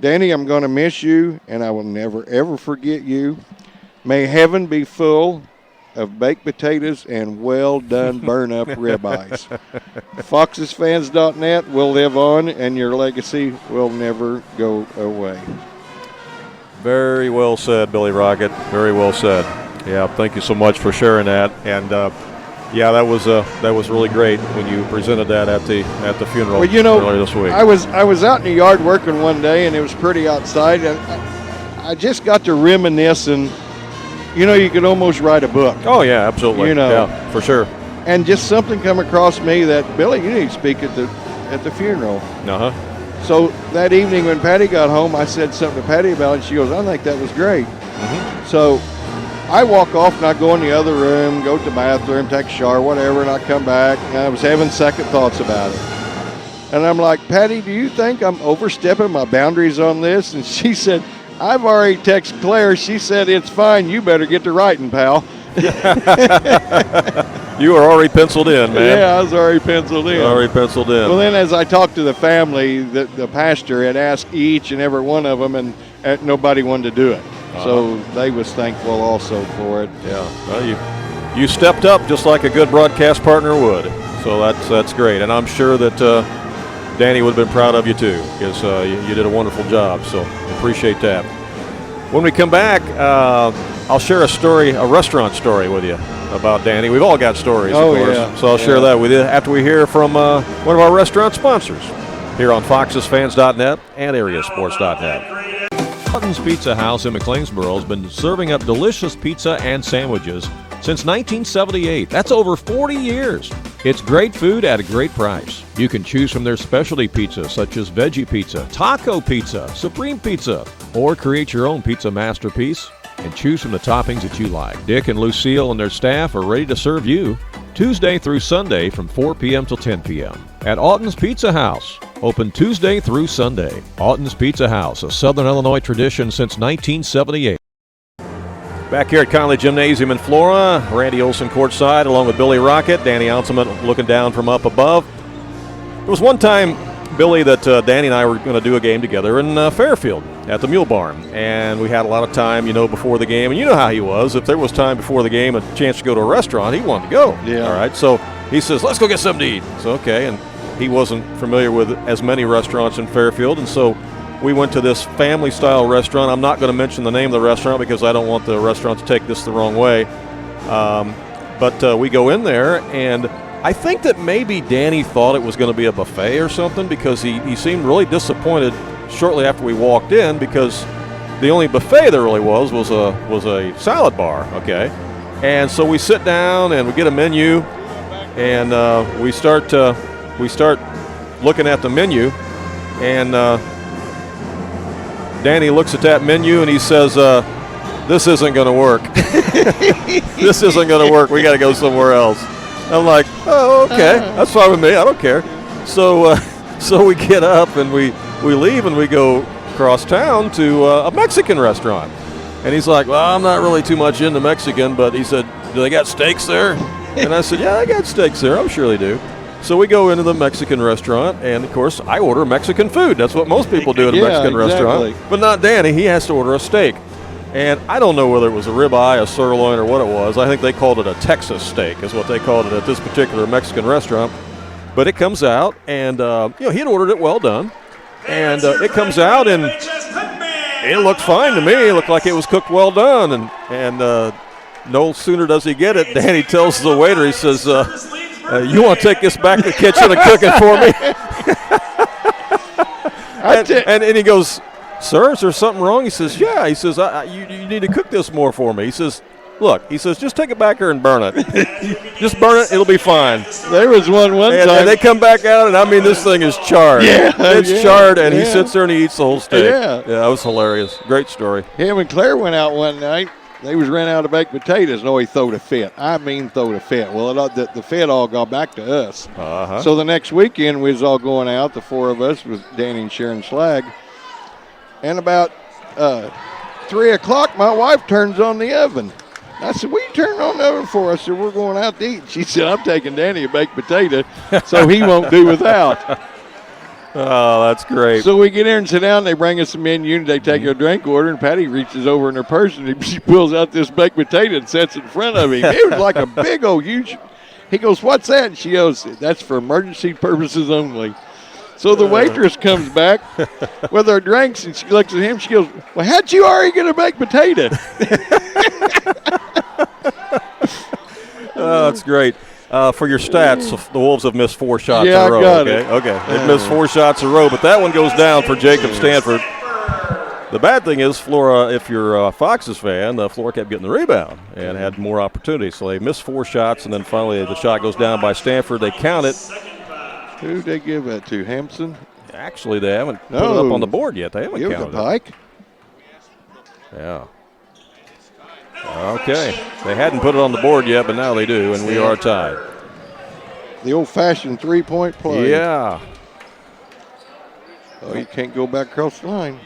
B: Danny, I'm going to miss you, and I will never, ever forget you. May heaven be full of baked potatoes and well-done burn-up ribeyes. FoxesFans.net will live on, and your legacy will never go away.
A: Very well said, Billy Rockett. Very well said. Yeah, thank you so much for sharing that. And Yeah, that was really great when you presented that at the funeral earlier this week.
B: I was out in the yard working one day, and it was pretty outside, and I just got to reminiscing. You could almost write a book.
A: Oh yeah, absolutely. Yeah, for sure.
B: And just something come across me that, Billy, you need to speak at the funeral. So that evening when Patty got home, I said something to Patty about it, and she goes, I think that was great.
A: Mm-hmm.
B: So I walk off and I go in the other room, go to the bathroom, take a shower, whatever, and I come back, and I was having second thoughts about it. And I'm like, Patty, do you think I'm overstepping my boundaries on this? And she said, I've already texted Claire. She said, it's fine. You better get to writing, pal.
A: You were already penciled in, man.
B: Yeah, I was already penciled in.
A: Already penciled in.
B: Well, then as I talked to the family, the pastor had asked each and every one of them, and nobody wanted to do it. So they was thankful also for it.
A: Yeah, well, you stepped up just like a good broadcast partner would. So that's great, and I'm sure that Danny would have been proud of you too, because you did a wonderful job. So appreciate that. When we come back, I'll share a restaurant story with you about Danny. We've all got stories, of course.
B: Yeah.
A: So I'll share that with you after we hear from one of our restaurant sponsors here on FoxesFans.net and AreaSports.net. Hutton's Pizza House in McLeansboro has been serving up delicious pizza and sandwiches since 1978. That's over 40 years. It's great food at a great price. You can choose from their specialty pizza such as veggie pizza, taco pizza, supreme pizza, or create your own pizza masterpiece and choose from the toppings that you like. Dick and Lucille and their staff are ready to serve you Tuesday through Sunday from 4 p.m. till 10 p.m. at Alton's Pizza House. Open Tuesday through Sunday. Alton's Pizza House, a Southern Illinois tradition since 1978. Back here at Conley Gymnasium in Flora, Randy Olson courtside along with Billy Rockett, Danny Anselment looking down from up above. There was one time, Billy, that Danny and I were going to do a game together in Fairfield at the Mule Barn, and we had a lot of time, before the game, and you know how he was. If there was time before the game, a chance to go to a restaurant, he wanted to go.
B: Yeah.
A: All right, so he says, let's go get something to eat. So, okay, and he wasn't familiar with as many restaurants in Fairfield, and so we went to this family-style restaurant. I'm not going to mention the name of the restaurant because I don't want the restaurant to take this the wrong way. But we go in there, and I think that maybe Danny thought it was going to be a buffet or something because he seemed really disappointed shortly after we walked in because the only buffet there really was a salad bar, okay? And so we sit down and we get a menu, and we start looking at the menu, and Danny looks at that menu and he says, this isn't going to work. This isn't going to work. We got to go somewhere else. I'm like, oh, okay, that's fine with me. I don't care. So we get up and we leave and we go across town to a Mexican restaurant. And he's like, well, I'm not really too much into Mexican, but he said, do they got steaks there? And I said, yeah, they got steaks there. I'm sure they do. So we go into the Mexican restaurant, and, of course, I order Mexican food. That's what most people do at a Mexican restaurant. But not Danny. He has to order a steak. And I don't know whether it was a ribeye, a sirloin, or what it was. I think they called it a Texas steak is what they called it at this particular Mexican restaurant. But it comes out, and, he'd ordered it well done. And it comes out, and it looked fine to me. It looked like it was cooked well done. And no sooner does he get it, Danny tells the waiter, he says, you want to take this back to the kitchen and cook it for me? and he goes, sir, is there something wrong? He says, yeah. He says, you need to cook this more for me. He says, look, he says, just take it back here and burn it. Just burn it, it'll be fine.
B: There was one time.
A: And they come back out, and I mean, this thing is charred.
B: Yeah.
A: It's charred, and he sits there and he eats the whole steak.
B: Yeah.
A: Yeah, that was hilarious. Great story.
B: Him and Claire went out one night. They was ran out of baked potatoes. No, he throwed a fit. I mean, throwed a fit. Well, the fit all got back to us.
A: Uh-huh.
B: So the next weekend, we was all going out, the four of us, with Danny and Sharon Slag. And about 3 o'clock, my wife turns on the oven. I said, what are you turning on the oven for? I said, we're going out to eat. She said, I'm taking Danny a baked potato so he won't do without.
A: Oh, that's great.
B: So we get there and sit down. They bring us a menu, and they take a drink order, and Patty reaches over in her purse, and she pulls out this baked potato and sets it in front of him. It was like a big old huge. He goes, what's that? And she goes, that's for emergency purposes only. So the waitress comes back with her drinks, and she looks at him. She goes, well, how'd you already get a baked potato?
A: Oh, that's great. For your stats, the Wolves have missed 4 shots
B: Yeah,
A: in a row.
B: I got
A: okay,
B: it.
A: okay. They've missed 4 shots in a row, but that one goes down for Jacob Stanford. The bad thing is, Flora, if you're a Foxes fan, Flora kept getting the rebound and had more opportunities. So they missed 4 shots, and then finally the shot goes down by Stanford. They count it.
B: Who did they give that to? Hampson?
A: Actually, they haven't put it up on the board yet. They haven't
B: Give it
A: counted
B: to Pike.
A: Yeah. Okay. They hadn't put it on the board yet, but now they do, and we are tied.
B: The old-fashioned three-point play.
A: Yeah.
B: Oh, you can't go back across the line.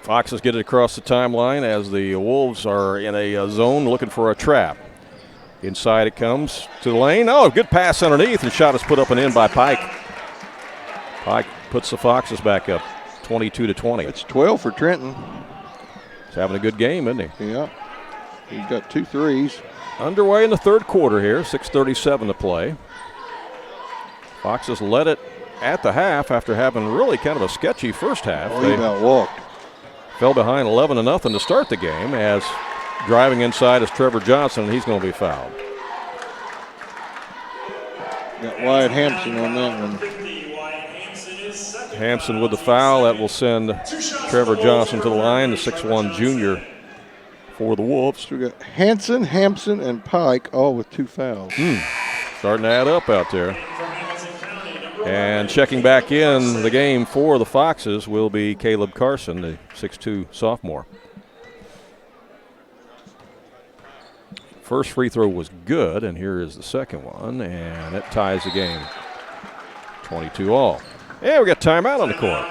A: Foxes get it across the timeline as the Wolves are in a zone looking for a trap. Inside it comes to the lane. Oh, good pass underneath, and shot is put up and in by Pike. Pike puts the Foxes back up 22-20.
B: It's 12 for Trenton.
A: He's having a good game, isn't he?
B: Yeah. He's got 2 threes.
A: Underway in the third quarter here, 6:37 to play. Foxes led it at the half after having really kind of a sketchy first half.
B: Oh, he about walked.
A: Fell behind 11-0 to start the game as driving inside is Trevor Johnson, and he's going to be fouled.
B: Got Wyatt Hampson on that one.
A: Hampson with the foul. That will send Trevor Johnson to the line, the 6'1 junior for the Wolves.
B: So we got Hanson, Hampson, and Pike all with 2 fouls.
A: Starting to add up out there. And checking back in the game for the Foxes will be Caleb Carson, the 6'2 sophomore. First free throw was good, and here is the second one, and it ties the game. 22 all. Yeah, we got timeout on the court.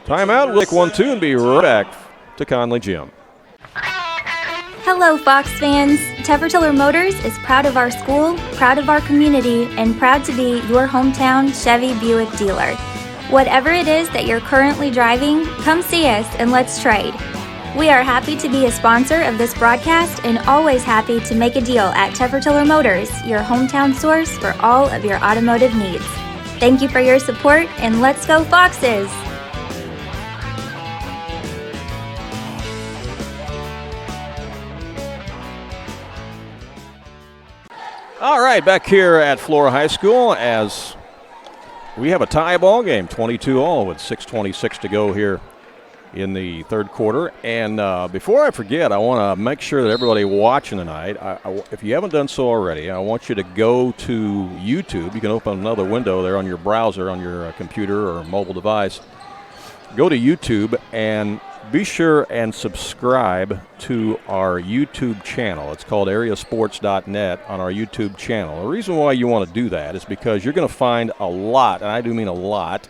A: Timeout, we'll take 1-2 and be right back to Conley Gym.
J: Hello, Fox fans. Teffer Motors is proud of our school, proud of our community, and proud to be your hometown Chevy Buick dealer. Whatever it is that you're currently driving, come see us and let's trade. We are happy to be a sponsor of this broadcast and always happy to make a deal at Teffer Motors, your hometown source for all of your automotive needs. Thank you for your support, and let's go Foxes!
A: All right, back here at Flora High School as we have a tie ball game, 22 all with 6:26 to go here in the third quarter. And before I forget, I want to make sure that everybody watching tonight, if you haven't done so already, I want you to go to YouTube. You can open another window there on your browser, on your computer or mobile device. Go to YouTube and be sure and subscribe to our YouTube channel. It's called AreaSports.net on our YouTube channel. The reason why you want to do that is because you're going to find a lot, and I do mean a lot,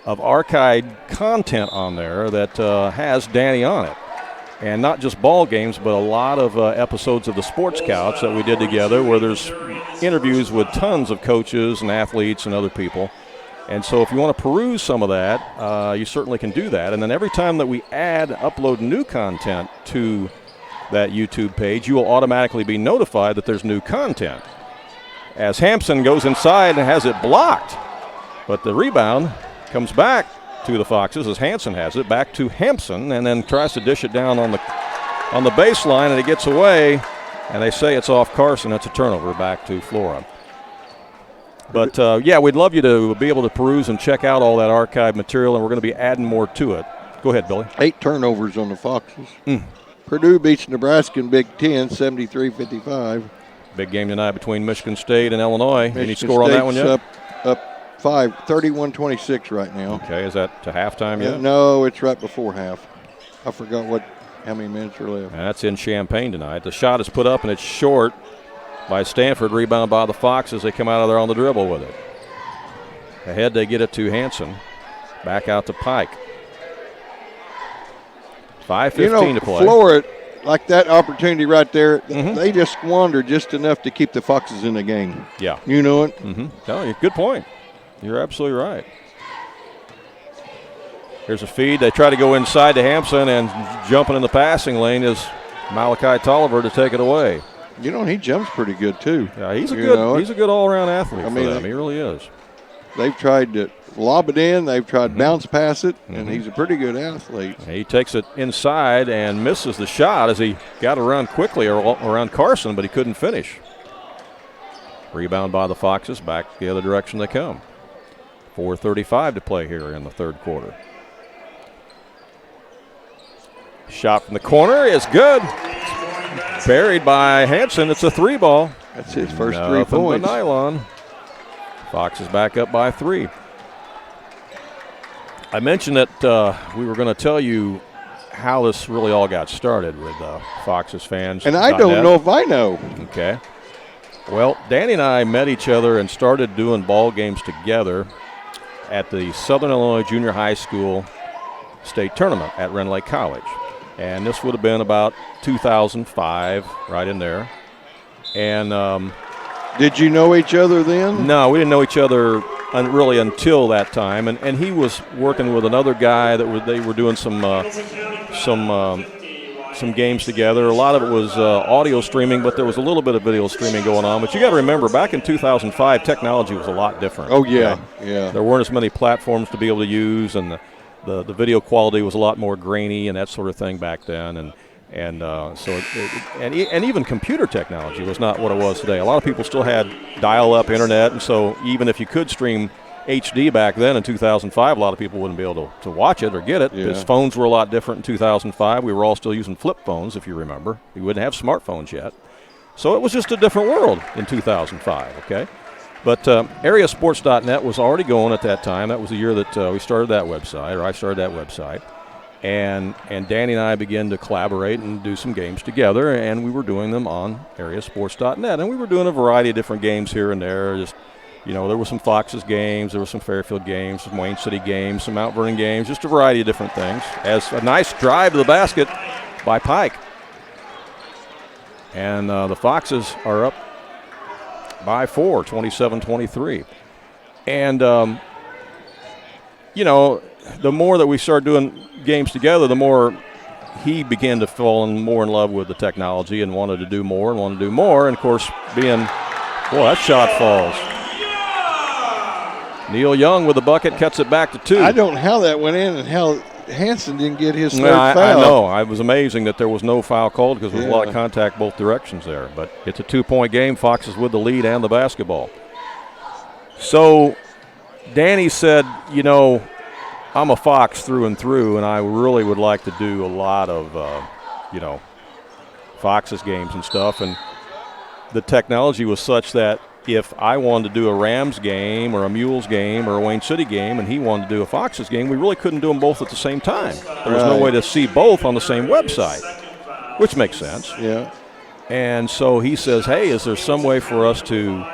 A: of archived content on there that has Danny on it. And not just ball games, but a lot of episodes of the Sports Couch that we did together where there's interviews with tons of coaches and athletes and other people. And so if you want to peruse some of that, you certainly can do that. And then every time that we upload new content to that YouTube page, you will automatically be notified that there's new content. As Hampson goes inside and has it blocked, but the rebound comes back to the Foxes as Hanson has it, back to Hampson, and then tries to dish it down on the baseline, and it gets away, and they say it's off Carson. It's a turnover back to Flora. But, yeah, we'd love you to be able to peruse and check out all that archive material, and we're going to be adding more to it. Go ahead, Billy.
B: 8 turnovers on the Foxes. Purdue beats Nebraska in Big Ten, 73-55.
A: Big game tonight between Michigan State and Illinois. Any score on that one yet?
B: Up 5, 31-26 right now.
A: Okay, is that to halftime yet?
B: No, it's right before half. I forgot how many minutes are left.
A: And that's in Champaign tonight. The shot is put up, and it's short by Stanford, rebound by the Foxes. They come out of there on the dribble with it. Ahead, they get it to Hanson. Back out to Pike. 5:15 to play.
B: Flora, like that opportunity right there, they just squandered just enough to keep the Foxes in the game.
A: Yeah.
B: You know it?
A: No, good point. You're absolutely right. Here's a feed. They try to go inside to Hampson, and jumping in the passing lane is Malachi Tolliver to take it away.
B: You know, he jumps pretty good, too.
A: Yeah, he's a good all-around athlete for them. He really is.
B: They've tried to lob it in. They've tried to bounce pass it, and he's a pretty good athlete.
A: He takes it inside and misses the shot as he got around quickly around Carson, but he couldn't finish. Rebound by the Foxes, back the other direction they come. 4:35 to play here in the third quarter. Shot from the corner is good. Buried by Hanson. It's a 3-ball.
B: That's his first 3
A: Nothing but
B: points.
A: nylon. Foxes back up by 3. I mentioned that we were going to tell you how this really all got started with Foxes fans.
B: And I don't know if I know.
A: Okay. Well, Danny and I met each other and started doing ball games together at the Southern Illinois Junior High School State Tournament at Rend Lake College. And this would have been about 2005, right in there. And
B: did you know each other then?
A: No, we didn't know each other really until that time. And he was working with another guy that they were doing some games together. A lot of it was audio streaming, but there was a little bit of video streaming going on. But you got to remember, back in 2005, technology was a lot different.
B: Oh yeah, yeah.
A: There weren't as many platforms to be able to use, and the video quality was a lot more grainy and that sort of thing back then. And even computer technology was not what it was today. A lot of people still had dial-up internet, and so even if you could stream HD back then in 2005, a lot of people wouldn't be able to watch it or get it. Because phones were a lot different in 2005. We were all still using flip phones, if you remember. We wouldn't have smartphones yet. So it was just a different world in 2005, okay? But AreaSports.net was already going at that time. That was the year that we started that website, or I started that website. And Danny and I began to collaborate and do some games together, and we were doing them on AreaSports.net. And we were doing a variety of different games here and there. Just, you know, there were some Foxes games, there were some Fairfield games, some Wayne City games, some Mount Vernon games, just a variety of different things. As a nice drive to the basket by Pike. And the Foxes are up by 4, 27-23. And, you know, the more that we started doing games together, the more he began to fall more in love with the technology and wanted to do more. And, of course, that shot falls. Neil Young with the bucket cuts it back to 2.
B: I don't know how that went in and how Hanson didn't get his third foul.
A: I know. I was amazing that there was no foul called because there was a lot of contact both directions there. But it's a 2-point game. Foxes with the lead and the basketball. So Danny said, you know, I'm a Fox through and through, and I really would like to do a lot of, Foxes games and stuff. And the technology was such that if I wanted to do a Rams game or a Mules game or a Wayne City game and he wanted to do a Foxes game, we really couldn't do them both at the same time. There was no way to see both on the same website, which makes sense.
B: Yeah.
A: And so he says, hey, is there some way for us to,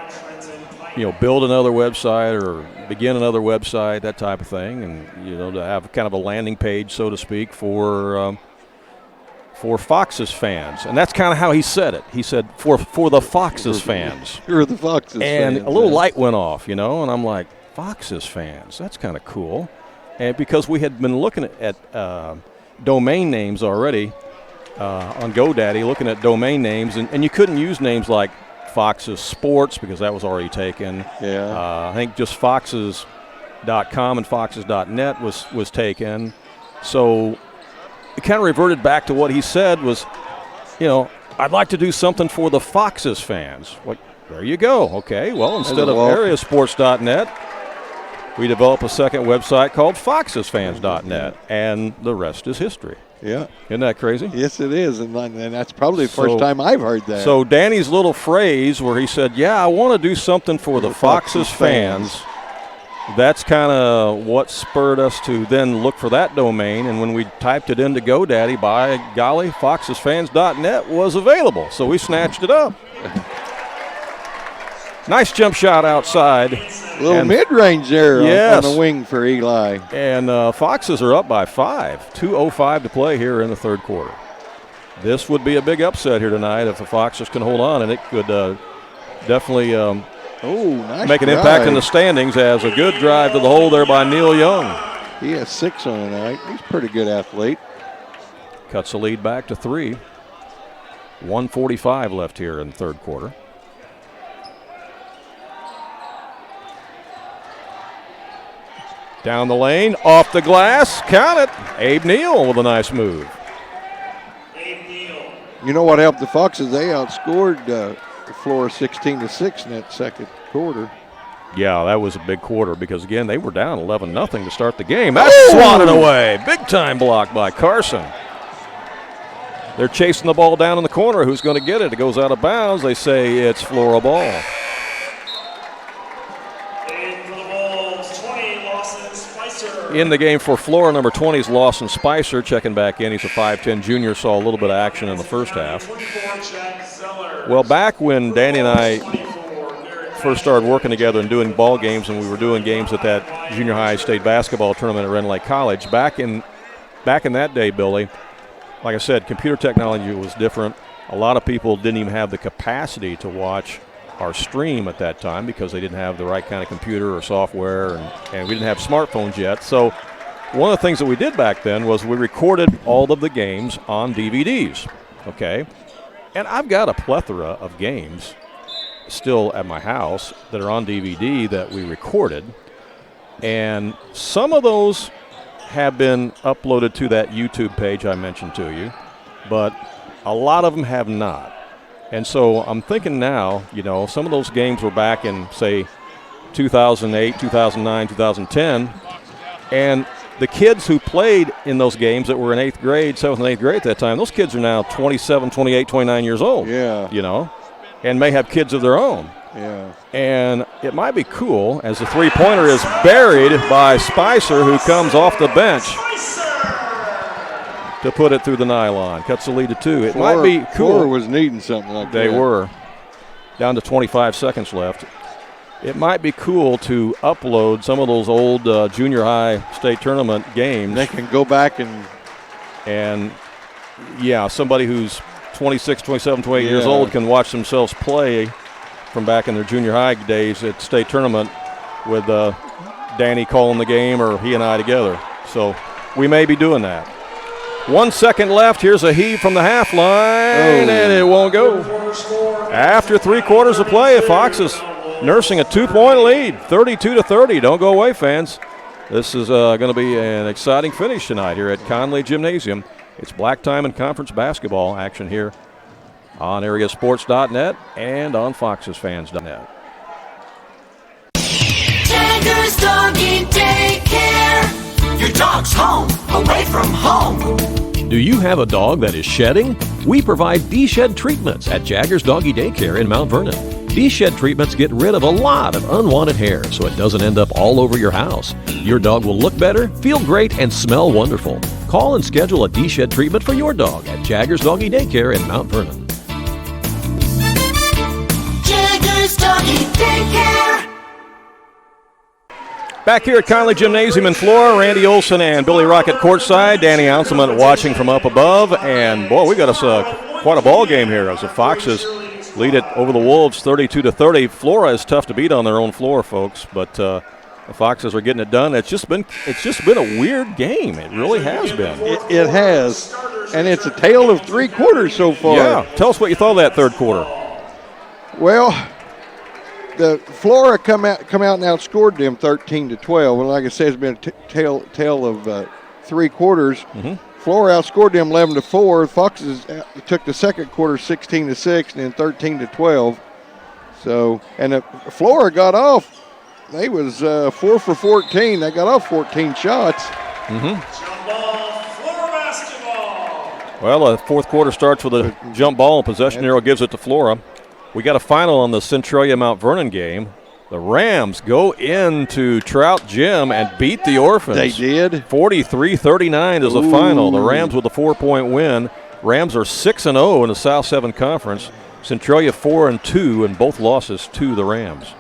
A: build another website or begin another website, that type of thing, and, to have kind of a landing page, so to speak, for Foxes fans. And that's kind of how he said it. He said, for the Foxes fans.
B: For the Foxes fans.
A: And a little light went off, and I'm like, Foxes fans, that's kind of cool. And because we had been looking at domain names already on GoDaddy, looking at domain names, and you couldn't use names like Foxes Sports because that was already taken.
B: Yeah.
A: I think just Foxes.com and Foxes.net was taken. So it kind of reverted back to what he said was, I'd like to do something for the Foxes fans. Like, there you go. Okay, well, instead of AreaSports.net, we developed a second website called FoxesFans.net, and the rest is history.
B: Yeah.
A: Isn't that crazy?
B: Yes, it is, and that's probably the first time I've heard that.
A: So Danny's little phrase where he said, I want to do something for the Foxes fans, that's kind of what spurred us to then look for that domain, and when we typed it into GoDaddy, by golly, FoxesFans.net was available, so we snatched it up. Nice jump shot outside.
B: A little mid-range there on the wing for Eli.
A: And Foxes are up by 5. 2:05 to play here in the third quarter. This would be a big upset here tonight if the Foxes can hold on, and it could definitely make an impact in the standings as a good drive to the hole there by Neil Young.
B: He has 6 on the night. He's a pretty good athlete.
A: Cuts the lead back to 3. 1:45 left here in the third quarter. Down the lane, off the glass, count it. Abe Neal with a nice move.
B: You know what helped the Foxes? They outscored Flora 16-6 in that second quarter.
A: Yeah, that was a big quarter because, again, they were down 11-0 to start the game. That's swatted away. Big-time block by Carson. They're chasing the ball down in the corner. Who's going to get it? It goes out of bounds. They say it's Flora ball. In the game for Flora, number 20 is Lawson Spicer checking back in. He's a 5'10 junior, saw a little bit of action in the first half. Well, back when Danny and I first started working together and doing ball games, and we were doing games at that junior high state basketball tournament at Ren Lake College, back in that day, Billy, like I said, computer technology was different. A lot of people didn't even have the capacity to watch our stream at that time because they didn't have the right kind of computer or software, and we didn't have smartphones yet. So one of the things that we did back then was we recorded all of the games on DVDs, okay? And I've got a plethora of games still at my house that are on DVD that we recorded, and some of those have been uploaded to that YouTube page I mentioned to you, but a lot of them have not. And so I'm thinking now, you know, some of those games were back in, say, 2008, 2009, 2010, and the kids who played in those games that were in 8th grade, 7th and 8th grade at that time, those kids are now 27, 28, 29 years old.
B: Yeah.
A: You know, and may have kids of their own.
B: Yeah.
A: And it might be cool as the three-pointer is buried by Spicer, who comes off the bench to put it through the nylon. Cuts the lead to 2. It might be cool.
B: Flora was needing something like that.
A: They were. Down to 25 seconds left. It might be cool to upload some of those old junior high state tournament games.
B: They can go back
A: and yeah, somebody who's 26, 27, 28 years old can watch themselves play from back in their junior high days at state tournament with Danny calling the game or he and I together. So we may be doing that. 1 second left. Here's a heave from the half line, and it won't go. After 3 quarters of play, Fox is nursing a 2-point lead, 32-30. Don't go away, fans. This is going to be an exciting finish tonight here at Conley Gymnasium. It's black time and conference basketball action here on AreaSports.net and on FoxesFans.net.
K: Jagger's Doggy Daycare. Your dog's home, away from home.
E: Do you have a dog that is shedding? We provide de-shed treatments at Jagger's Doggy Daycare in Mount Vernon. De-shed treatments get rid of a lot of unwanted hair so it doesn't end up all over your house. Your dog will look better, feel great, and smell wonderful. Call and schedule a de-shed treatment for your dog at Jagger's Doggy Daycare in Mount Vernon.
K: Jagger's Doggy Daycare.
A: Back here at Conley Gymnasium in Flora, Randy Olson and Billy Rockett courtside. Danny Anselment watching from up above. And, boy, we got us quite a ball game here as the Foxes lead it over the Wolves 32-30. Flora is tough to beat on their own floor, folks, but the Foxes are getting it done. It's just been a weird game. It really has been.
B: It has, and it's a tale of 3 quarters so far.
A: Yeah, tell us what you thought of that third quarter.
B: Well, the Flora come out and outscored them 13-12, and like I said, it's been a tale of 3 quarters.
A: Mm-hmm.
B: Flora outscored them 11-4. Foxes took the second quarter 16-6 and then 13-12. So, and Flora got off. They was 4 for 14. They got off 14 shots.
A: Mm-hmm. Well, the fourth quarter starts with a jump ball, and possession arrow gives it to Flora. We got a final on the Centralia Mount Vernon game. The Rams go into Trout Gym and beat the Orphans.
B: They did.
A: 43-39 is the final. The Rams with a 4-point win. Rams are 6-0 in the South 7 Conference. Centralia 4-2, and both losses to the Rams.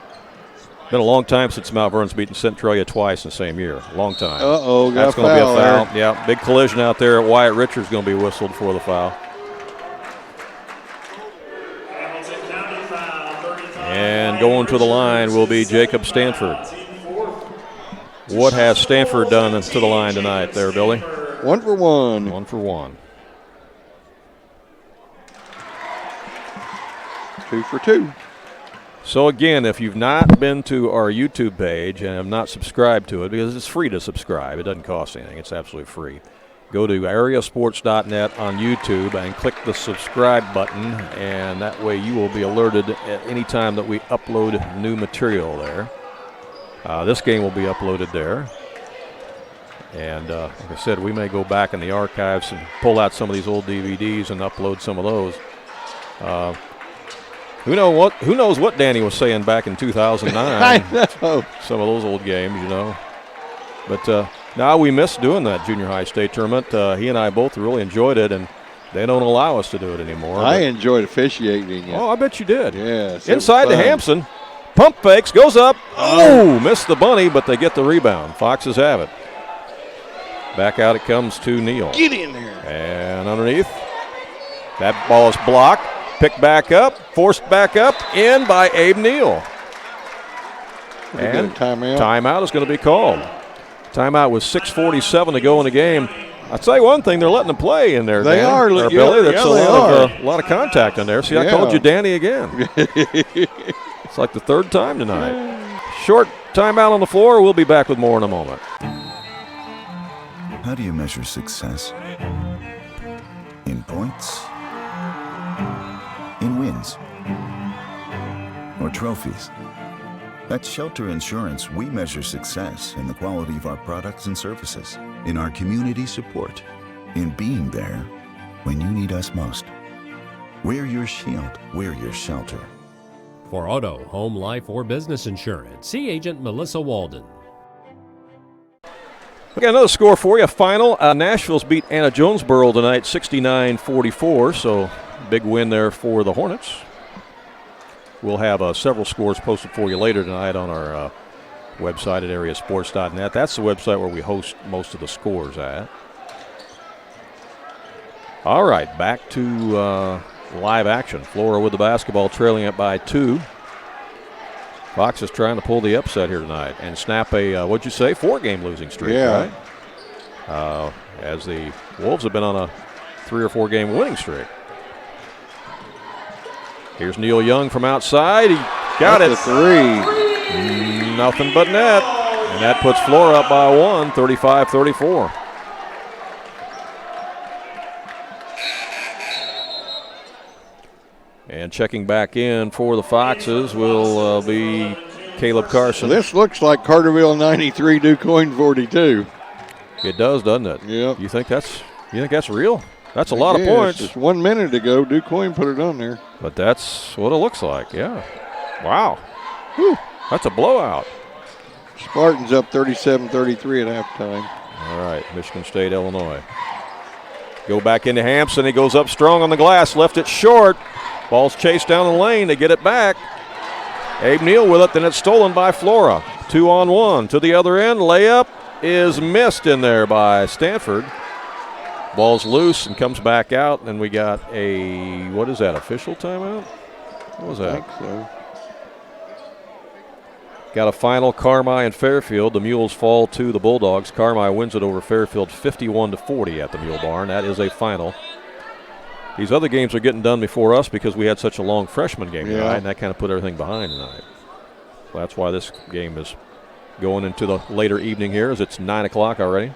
A: Been a long time since Mount Vernon's beaten Centralia twice in the same year. Long time.
B: Uh-oh,
A: that's going to be a foul. Yeah, big collision out there. Wyatt Richards going to be whistled for the foul. And going to the line will be Jacob Stanford. What has Stanford done to the line tonight there, Billy?
B: 1 for 1.
A: 1 for 1.
B: 2 for 2.
A: So, again, if you've not been to our YouTube page and have not subscribed to it, because it's free to subscribe, it doesn't cost anything, it's absolutely free. Go to AreaSports.net on YouTube and click the subscribe button, and that way you will be alerted at any time that we upload new material there. This game will be uploaded there. And like I said, we may go back in the archives and pull out some of these old DVDs and upload some of those. Who knows what Danny was saying back in 2009?
B: I know.
A: Some of those old games, you know. But now we miss doing that junior high state tournament. He and I both really enjoyed it, and they don't allow us to do it anymore.
B: I enjoyed officiating it.
A: Oh, I bet you did.
B: Yes.
A: Inside to Hampson. Pump fakes, goes up. Oh, missed the bunny, but they get the rebound. Foxes have it. Back out it comes to Neal.
B: Get in there.
A: And underneath. That ball is blocked. Picked back up. Forced back up. In by Abe Neal. And timeout is going to be called. Timeout with 6:47 to go in the game. I'll tell you one thing, they're letting them play in there.
B: They are.
A: Billy, that's a lot of contact in there. See, I called you Danny again. It's like the third time tonight. Short timeout on the floor. We'll be back with more in a moment.
L: How do you measure success? In points? In wins? Or trophies? At Shelter Insurance, we measure success in the quality of our products and services, in our community support, in being there when you need us most. We're your shield. We're your shelter.
M: For auto, home, life, or business insurance, see Agent Melissa Walden.
A: We got another score for you. Final. Nashville's beat Anna Jonesboro tonight, 69-44. So big win there for the Hornets. We'll have several scores posted for you later tonight on our website at AreaSports.net. That's the website where we host most of the scores at. All right, back to live action. Flora with the basketball, trailing it by 2. Fox is trying to pull the upset here tonight and snap a, what'd you say, 4-game losing streak, right? As the Wolves have been on a 3 or 4 game winning streak. Here's Neal Young from outside. He got it.
B: 3.
A: Nothing but net. And that puts Flora up by 1, 35-34. And checking back in for the Foxes will be Caleb Carson.
B: This looks like Carterville 93, DuQuoin 42.
A: It does, doesn't it?
B: Yep.
A: You think that's real? That's a lot of points.
B: Just 1 minute ago, DuQuoin put it on there.
A: But that's what it looks like, yeah. Wow. Whew. That's a blowout.
B: Spartans up 37-33 at halftime.
A: All right, Michigan State, Illinois. Go back into Hampson. He goes up strong on the glass, left it short. Ball's chased down the lane. They get it back. Abe Neal with it, then it's stolen by Flora. 2-on-1 to the other end. Layup is missed in there by Stanford. Ball's loose and comes back out, and we got a, what is that, official timeout? What was that?
B: I think so.
A: Got a final, Carmi and Fairfield. The Mules fall to the Bulldogs. Carmi wins it over Fairfield 51-40 at the Mule Barn. That is a final. These other games are getting done before us because we had such a long freshman game tonight, and that kind of put everything behind tonight. So that's why this game is going into the later evening here, as it's 9 o'clock already.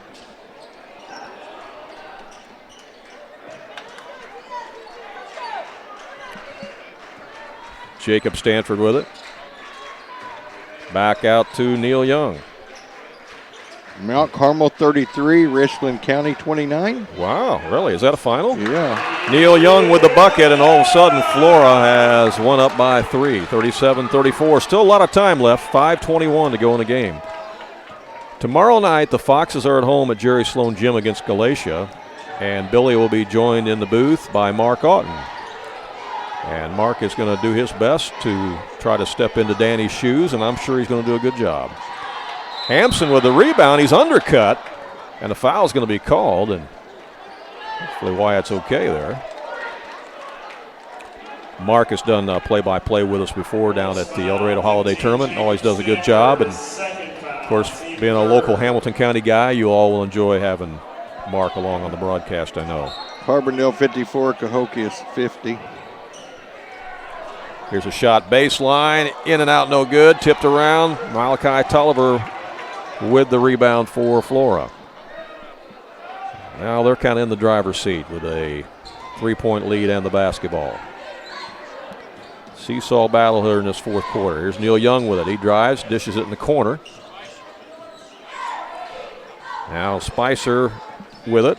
A: Jacob Stanford with it. Back out to Neal Young.
B: Mount Carmel 33, Richland County 29.
A: Wow, really? Is that a final?
B: Yeah.
A: Neal Young with the bucket, and all of a sudden Flora has one up by 3, 37-34. Still a lot of time left, 5:21 to go in the game. Tomorrow night, the Foxes are at home at Jerry Sloan Gym against Galatia, and Billy will be joined in the booth by Mark Oughton. And Mark is going to do his best to try to step into Danny's shoes, and I'm sure he's going to do a good job. Hampson with the rebound. He's undercut, and the foul is going to be called, and hopefully Wyatt's okay there. Mark has done play-by-play with us before down at the El Dorado Holiday Tournament. Always does a good job, and of course, being a local Hamilton County guy, you all will enjoy having Mark along on the broadcast, I know.
B: Carbondale 54, Cahokia 50.
A: Here's a shot baseline, in and out, no good, tipped around. Malachi Tolliver with the rebound for Flora. Now they're kind of in the driver's seat with a 3-point lead and the basketball. Seesaw battle here in this fourth quarter. Here's Neil Young with it. He drives, dishes it in the corner. Now Spicer with it.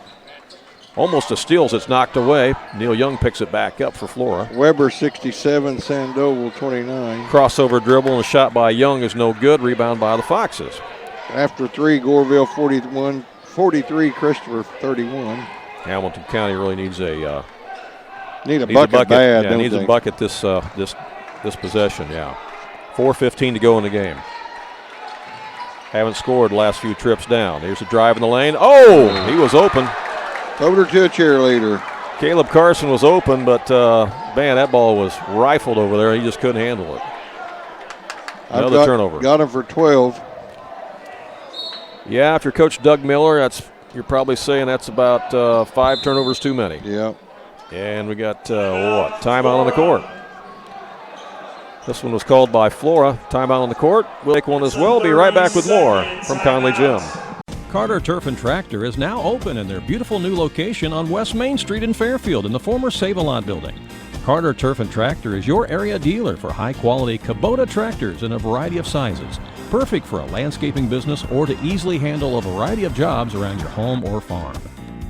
A: Almost a steal as it's knocked away. Neil Young picks it back up for Flora.
B: Weber 67, Sandoval 29.
A: Crossover dribble and a shot by Young is no good. Rebound by the Foxes.
B: After 3, Goreville 41, 43, Christopher 31.
A: Hamilton County really needs a
B: bucket bad.
A: Yeah, needs a bucket this possession. Yeah, 4:15 to go in the game. Haven't scored the last few trips down. Here's a drive in the lane. Oh, he was open.
B: Over to a cheerleader.
A: Caleb Carson was open, but man, that ball was rifled over there. He just couldn't handle it. Another turnover.
B: Got him for 12.
A: Yeah, if you're Coach Doug Miller, you're probably saying that's about 5 turnovers too many.
B: Yeah.
A: And we got timeout on the court. This one was called by Flora. Timeout on the court. We'll take one as well. Be right back with more from Conley Gym.
E: Carter Turf and Tractor is now open in their beautiful new location on West Main Street in Fairfield in the former Save-A-Lot building. Carter Turf and Tractor is your area dealer for high-quality Kubota tractors in a variety of sizes, perfect for a landscaping business or to easily handle a variety of jobs around your home or farm.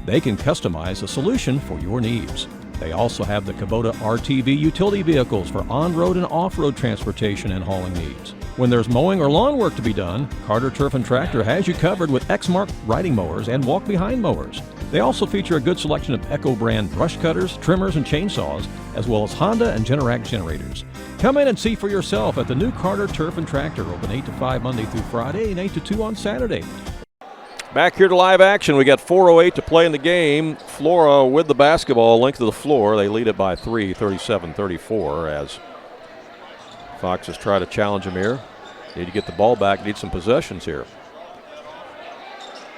E: They can customize a solution for your needs. They also have the Kubota RTV utility vehicles for on-road and off-road transportation and hauling needs. When there's mowing or lawn work to be done, Carter Turf and Tractor has you covered with Exmark riding mowers and walk-behind mowers. They also feature a good selection of Echo brand brush cutters, trimmers, and chainsaws, as well as Honda and Generac generators. Come in and see for yourself at the new Carter Turf and Tractor, open 8 to 5 Monday through Friday and 8 to 2 on Saturday.
A: Back here to live action. We got 4:08 to play in the game. Flora with the basketball, length of the floor. They lead it by 3, 37-34, as Foxes try to challenge them here. Need to get the ball back, need some possessions here.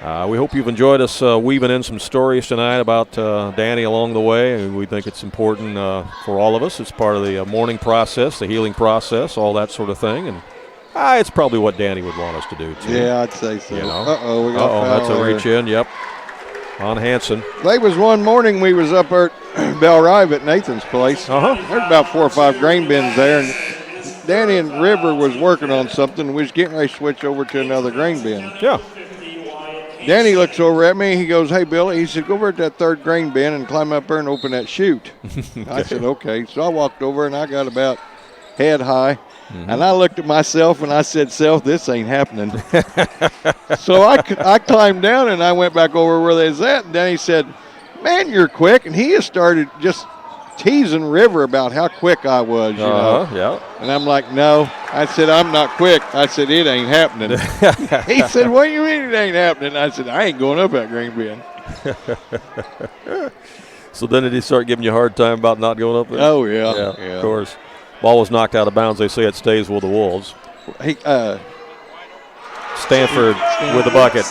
A: We hope you've enjoyed us weaving in some stories tonight about Danny along the way. We think it's important for all of us. It's part of the mourning process, the healing process, all that sort of thing. And it's probably what Danny would want us to do, too.
B: Yeah, I'd say so.
A: You know?
B: We got foul
A: that's a
B: there.
A: reach in, yep. On Hanson.
B: There was one morning we was up at Bell Rive at Nathan's place. There's about 4 or 5 grain bins there, and Danny and River was working on something. We was getting ready to switch over to another grain bin.
A: Yeah.
B: Danny looks over at me. He goes, "Hey, Billy," he said, "go over at that third grain bin and climb up there and open that chute." I said, "Okay." So I walked over and I got about head high. And I looked at myself and I said, "Self, this ain't happening." So I climbed down and I went back over where they was at. And Danny said, "Man, you're quick." And he has started just teasing River about how quick I was, you know.
A: Yeah.
B: And I'm like, "No." I said, "I'm not quick." I said, "It ain't happening." He said, "What do you mean it ain't happening?" I said, "I ain't going up that grain bin."
A: So then did he start giving you a hard time about not going up there?
B: Oh, yeah.
A: Of course. Ball was knocked out of bounds. They say it stays with the Wolves. Stanford with the bucket.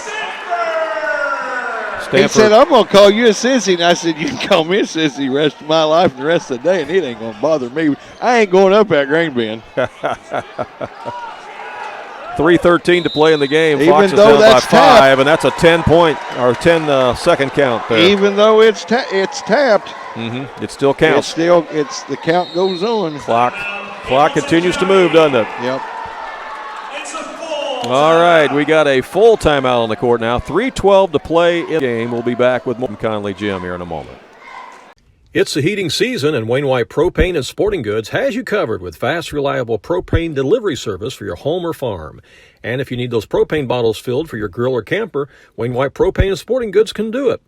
B: He said, "I'm going to call you a sissy." And I said, "You can call me a sissy the rest of my life and the rest of the day, and it ain't going to bother me. I ain't going up that grain bin."
A: 3:13 to play in the game.
B: Even
A: Fox is
B: though
A: down
B: that's
A: by 5, and that's a 10-second count there.
B: Even though it's tapped.
A: It still counts.
B: The count goes on.
A: Clock continues to move, doesn't it?
B: Yep.
A: All right, we got a full timeout on the court now. 3:12 to play in the game. We'll be back with more from Conley Gym here in a moment. It's the heating season, and Wainwright Propane and Sporting Goods has you covered with fast, reliable propane delivery service for your home or farm. And if you need those propane bottles filled for your grill or camper, Wainwright Propane and Sporting Goods can do it.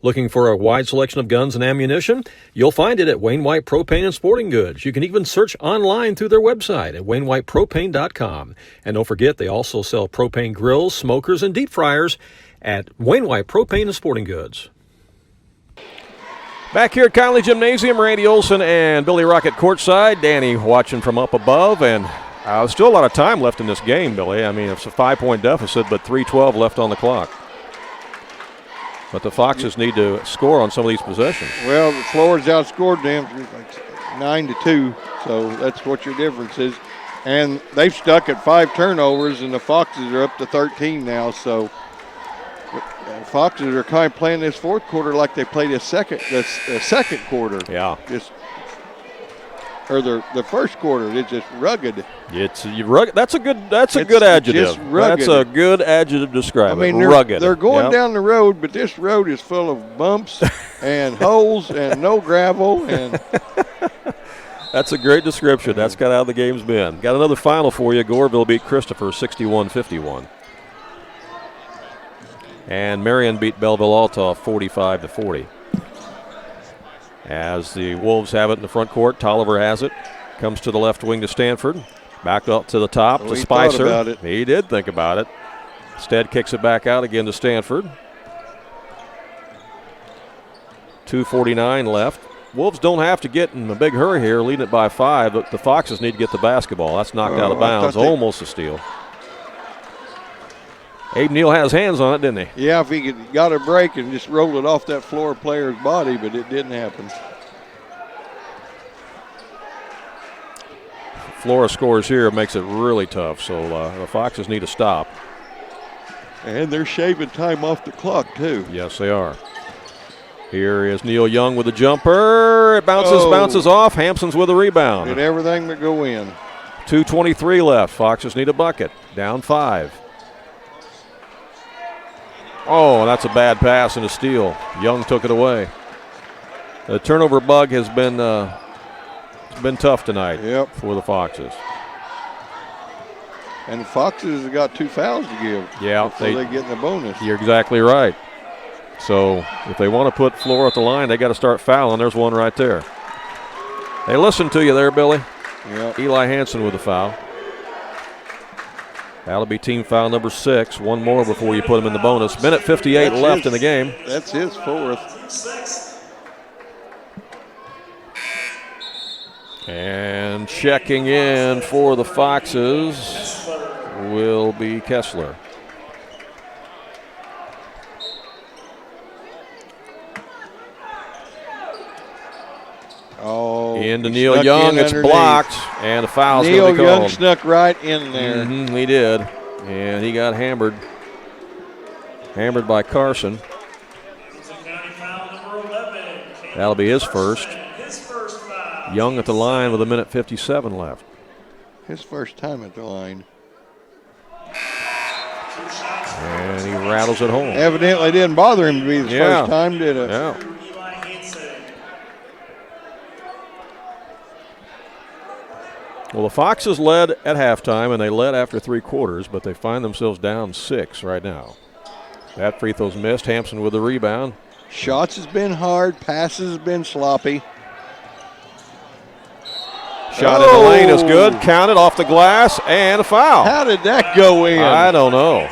A: Looking for a wide selection of guns and ammunition? You'll find it at Wainwright Propane and Sporting Goods. You can even search online through their website at wainwrightpropane.com. And don't forget, they also sell propane grills, smokers, and deep fryers at Wainwright Propane and Sporting Goods. Back here at Conley Gymnasium, Randy Olson and Billy Rockett courtside. Danny watching from up above, and still a lot of time left in this game, Billy. I mean, it's a 5-point deficit, but 3:12 left on the clock. But the Foxes need to score on some of these possessions.
B: Well, the Flora's outscored them 9-2. So that's what your difference is. And they've stuck at 5 turnovers, and the Foxes are up to 13 now. So Foxes are kind of playing this fourth quarter like they played the second quarter.
A: Yeah.
B: Or the first quarter, it's just rugged.
A: It's rugged. That's a good adjective.
B: Just rugged.
A: That's a good adjective to describe it.
B: Rugged. They're going down the road, but this road is full of bumps and holes and no gravel. And
A: that's a great description. That's kind of how the game's been. Got another final for you. Goreville beat Christopher 61-51. And Marion beat Belleville-Althoff 45-40. As the Wolves have it in the front court, Tolliver has it. Comes to the left wing to Stanford. Back up to the top to Spicer.
B: Thought about it.
A: He did think about it. Stead kicks it back out again to Stanford. 2:49 left. Wolves don't have to get in a big hurry here, leading it by 5, but the Foxes need to get the basketball. That's knocked out of bounds. Almost a steal. Abe Neal has hands on it, didn't he?
B: Yeah, if he got a break and just rolled it off that Flora player's body, but it didn't happen.
A: Flora scores here, makes it really tough, so the Foxes need to stop.
B: And they're shaving time off the clock, too.
A: Yes, they are. Here is Neil Young with a jumper. It bounces off. Hampson's with a rebound.
B: Did everything but go in.
A: 2:23 left. Foxes need a bucket. Down 5. Oh, that's a bad pass and a steal. Young took it away. The turnover bug has been tough tonight for the Foxes.
B: And the Foxes have got 2 fouls to give.
A: Yeah.
B: So they're getting a bonus.
A: You're exactly right. So if they want to put Flora at the line, they got to start fouling. There's one right there. They listened to you there, Billy.
B: Yep.
A: Eli Hansen with a foul. That'll be team foul number 6. One more before you put him in the bonus. Minute 58 left in the game.
B: That's his 4th.
A: And checking in for the Foxes will be Kessler.
B: Oh,
A: into Neil Young. It's blocked, and a foul's going to be called.
B: Neil Young snuck right in there.
A: He did, and he got hammered. Hammered by Carson. That'll be his first. Young at the line with 1:57 left.
B: His first time at the line.
A: And he rattles it home.
B: Evidently didn't bother him to be his first time, did it?
A: Yeah. Well, the Foxes led at halftime, and they led after 3 quarters, but they find themselves down 6 right now. That free throw's missed. Hampson with the rebound.
B: Shots has been hard. Passes has been sloppy.
A: Shot in the lane is good. Counted off the glass, and a foul.
B: How did that go in?
A: I don't know.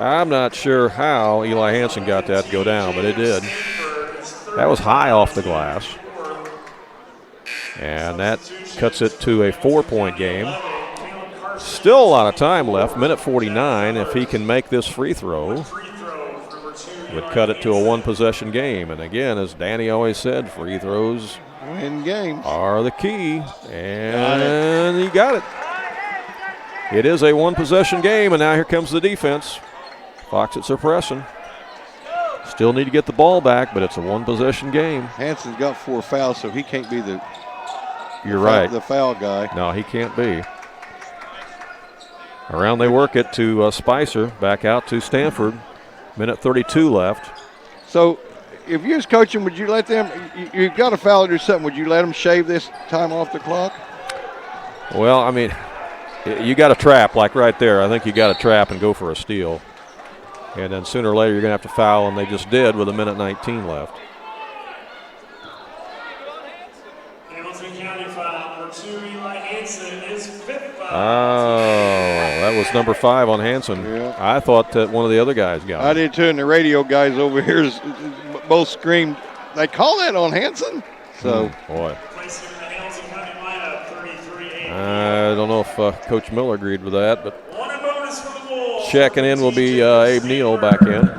A: I'm not sure how Eli Hansen got that to go down, but it did. That was high off the glass. And that cuts it to a 4-point game. Still a lot of time left, minute 49. If he can make this free throw, would cut it to a 1-possession game. And again, as Danny always said, free throws
B: win games
A: are the key. And he got it. It is a 1-possession game, and now here comes the defense. Foxes are pressing. Still need to get the ball back, but it's a 1-possession game.
B: Hanson's got 4 fouls, so he can't be the foul guy.
A: No, he can't be. Around they work it to Spicer, back out to Stanford. Minute 32 left.
B: So if you was coaching, would you let them, you got a foul or something, would you let them shave this time off the clock?
A: Well, I mean, you got to trap, like right there. I think you got to trap and go for a steal. And then sooner or later you're going to have to foul, and they just did with 1:19 left.
F: Hamilton County foul number 2, Eli Hansen, his 5th foul.
A: Oh, that was number 5 on Hansen.
B: Yeah.
A: I thought that one of the other guys got it.
B: I did too, and the radio guys over here both screamed, they call that on Hansen? So,
A: boy. I don't know if Coach Miller agreed with that, but checking in will be Abe Neal back in.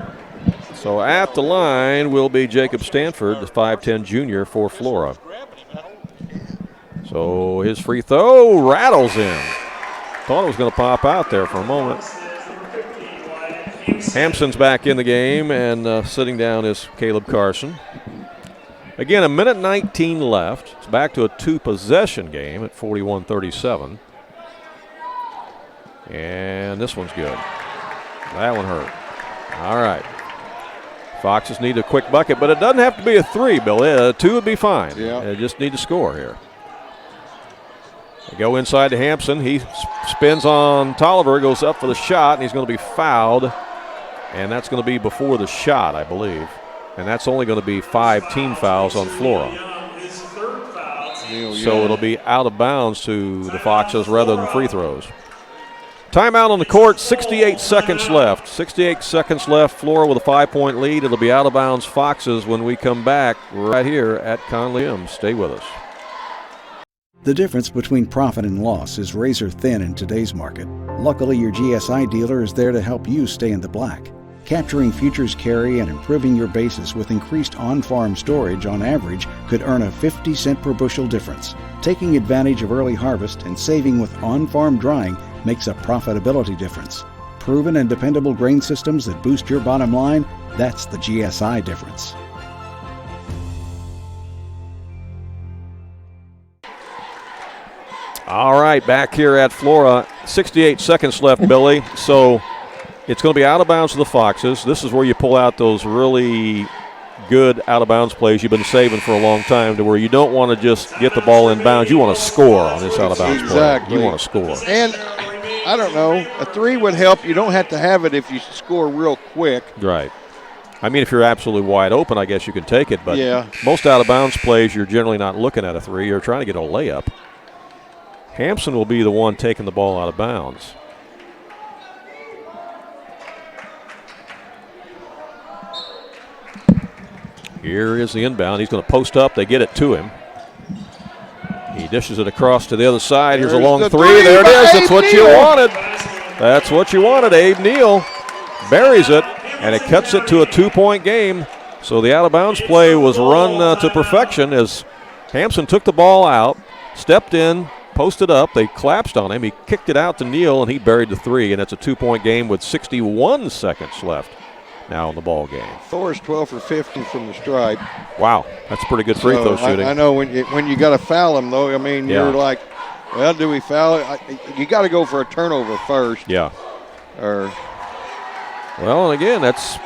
A: So at the line will be Jacob Stanford, the 5'10 junior for Flora. So his free throw rattles in. Thought it was going to pop out there for a moment. Hampson's back in the game, and sitting down is Caleb Carson. Again, 1:19 left. It's back to a two-possession game at 41-37. And this one's good. That one hurt. All right. Foxes need a quick bucket, but it doesn't have to be a three, Billy. A two would be fine.
B: Yeah.
A: They just need to score here. They go inside to Hampson. He spins on Tolliver, goes up for the shot, and he's going to be fouled. And that's going to be before the shot, I believe. And that's only going to be 5 team fouls on Flora. So it'll be out of bounds to the Foxes rather than free throws. Timeout on the court, 68 seconds left. 68 seconds left, Flora with a 5-point lead. It'll be out of bounds Foxes when we come back right here at Conley M. Stay with us.
N: The difference between profit and loss is razor thin in today's market. Luckily, your GSI dealer is there to help you stay in the black. Capturing futures carry and improving your basis with increased on-farm storage on average could earn a 50-cent per bushel difference. Taking advantage of early harvest and saving with on-farm drying makes a profitability difference. Proven and dependable grain systems that boost your bottom line, that's the GSI difference.
A: All right, back here at Flora, 68 seconds left, Billy. So it's going to be out of bounds to the Foxes. This is where you pull out those really good out-of-bounds plays you've been saving for a long time, to where you don't want to just get the ball in bounds. You want to score on this out-of-bounds play. You want to score.
B: And I don't know, a three would help. You don't have to have it if you score real quick.
A: Right. I mean, if you're absolutely wide open, I guess you can take it. But
B: yeah,
A: most out-of-bounds plays, you're generally not looking at a three. You're trying to get a layup. Hampson will be the one taking the ball out of bounds. Here is the inbound. He's going to post up. They get it to him. He dishes it across to the other side. Here's a long three. There it is. That's what you wanted. That's what you wanted. Abe Neal buries it, and it cuts it to a 2-point game. So the out-of-bounds play was run to perfection as Hampson took the ball out, stepped in, posted up. They collapsed on him. He kicked it out to Neal, and he buried the three, and it's a 2-point game with 61 seconds left now in the ball game.
B: Thor's 12 for 15 from the stripe.
A: Wow, that's pretty good free throw shooting.
B: I know when you got to foul him, though, I mean, you're like, well, do we foul it? You got to go for a turnover first.
A: Yeah.
B: Well,
A: and again, that's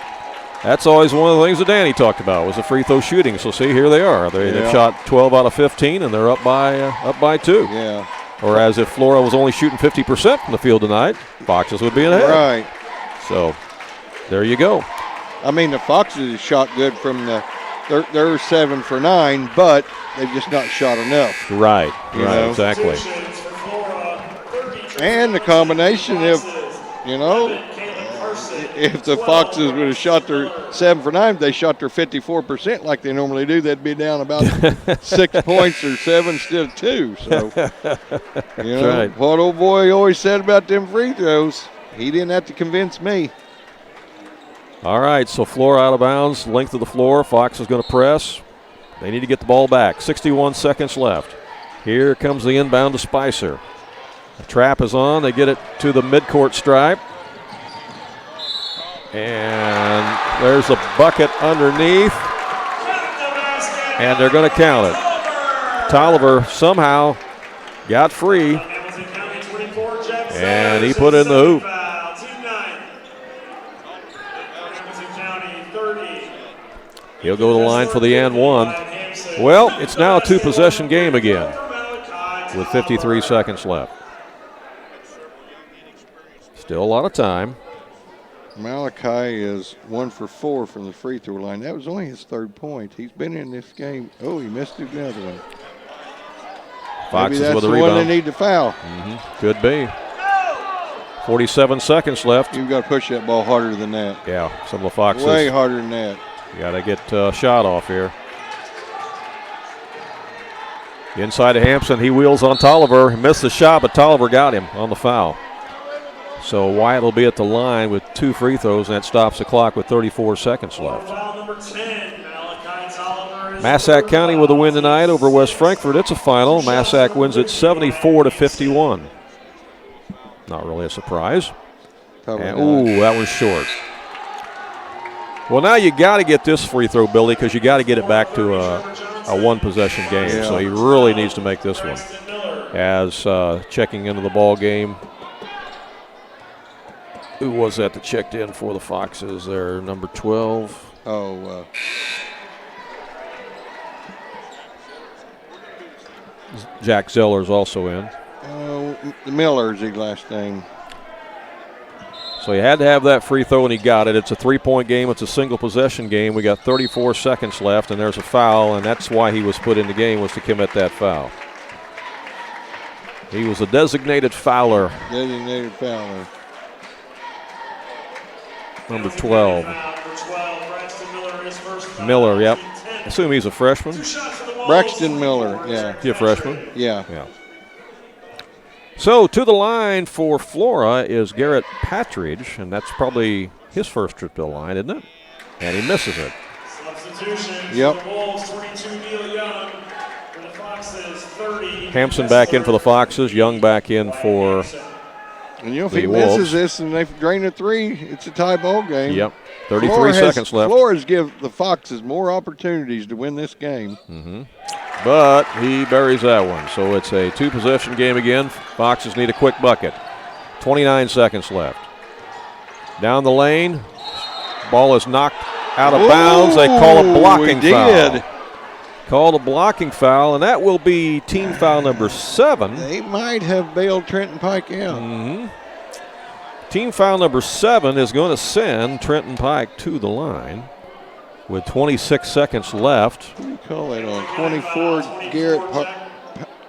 A: always one of the things that Danny talked about was the free throw shooting. So see, here they are. They've shot 12 out of 15, and they're up by 2.
B: Yeah.
A: Whereas if Flora was only shooting 50% from the field tonight, Foxes would be in ahead.
B: Right.
A: So there you go.
B: I mean, the Foxes shot good from they're 7 for 9, but they've just not shot enough.
A: Right. Exactly.
B: And the combination of, if the Foxes would have shot their 7 for 9, they shot their 54% like they normally do, they'd be down about 6 points or 7 instead of 2. So,
A: right.
B: What old boy always said about them free throws, he didn't have to convince me.
A: All right, so Flora out of bounds, length of the floor. Fox is going to press. They need to get the ball back. 61 seconds left. Here comes the inbound to Spicer. The trap is on. They get it to the midcourt stripe. And there's a bucket underneath. And they're going to count it. Tolliver somehow got free. And he put it in the hoop. He'll go to the line for the and one. Well, it's now a 2-possession game again with 53 seconds left. Still a lot of time.
B: Malachi is 1 for 4 from the free throw line. That was only his 3rd point. He's been in this game. Oh, he missed another one.
A: Foxes
B: Maybe
A: with a
B: that's
A: rebound.
B: the one they need to foul.
A: Could be. 47 seconds left.
B: You've got to push that ball harder than that.
A: Yeah, some of the Foxes.
B: Way harder than that.
A: You got to get a shot off here. Inside to Hampson. He wheels on Tolliver. He missed the shot, but Tolliver got him on the foul. So Wyatt will be at the line with 2 free throws, and that stops the clock with 34 seconds left.
F: Foul number 10, Malachi Tolliver
A: Massac County with a win tonight over West Frankfort. It's a final. Massac wins it 74-51. Not really a surprise. Ooh, that was short. Well, now you got to get this free throw, Billy, because you got to get it back to a one-possession game.
B: Yeah.
A: So he really needs to make this one. As checking into the ball game. Who was that checked in for the Foxes there? Number 12. Jack Zeller's also in.
B: Miller's his last name.
A: So he had to have that free throw, and he got it. It's a three-point game. It's a single possession game. We got 34 seconds left, and there's a foul, and that's why he was put in the game, was to commit that foul. He was a designated fouler.
B: Designated fouler.
A: Number 12. Miller, yep. Assume he's a freshman.
B: Braxton Miller, yeah.
A: He a freshman?
B: Yeah.
A: So to the line for Flora is Garrett Patridge, and that's probably his first trip to the line, isn't it? And he misses it.
B: Yep.
A: Hampson back in for the Foxes, Young back in for
B: and if
A: the
B: he
A: Wolves.
B: misses this and they drain a three, it's a tie ball game.
A: Yep. 33 seconds left.
B: Flora's give the Foxes more opportunities to win this game.
A: But he buries that one. So it's a two-possession game again. Foxes need a quick bucket. 29 seconds left. Down the lane. Ball is knocked out of bounds. They call a blocking foul. Called a blocking foul, and that will be team foul number 7.
B: They might have bailed Trenton Pike out.
A: Team foul number 7 is going to send Trenton Pike to the line with 26 seconds left.
B: What do you call it on 24? Garrett.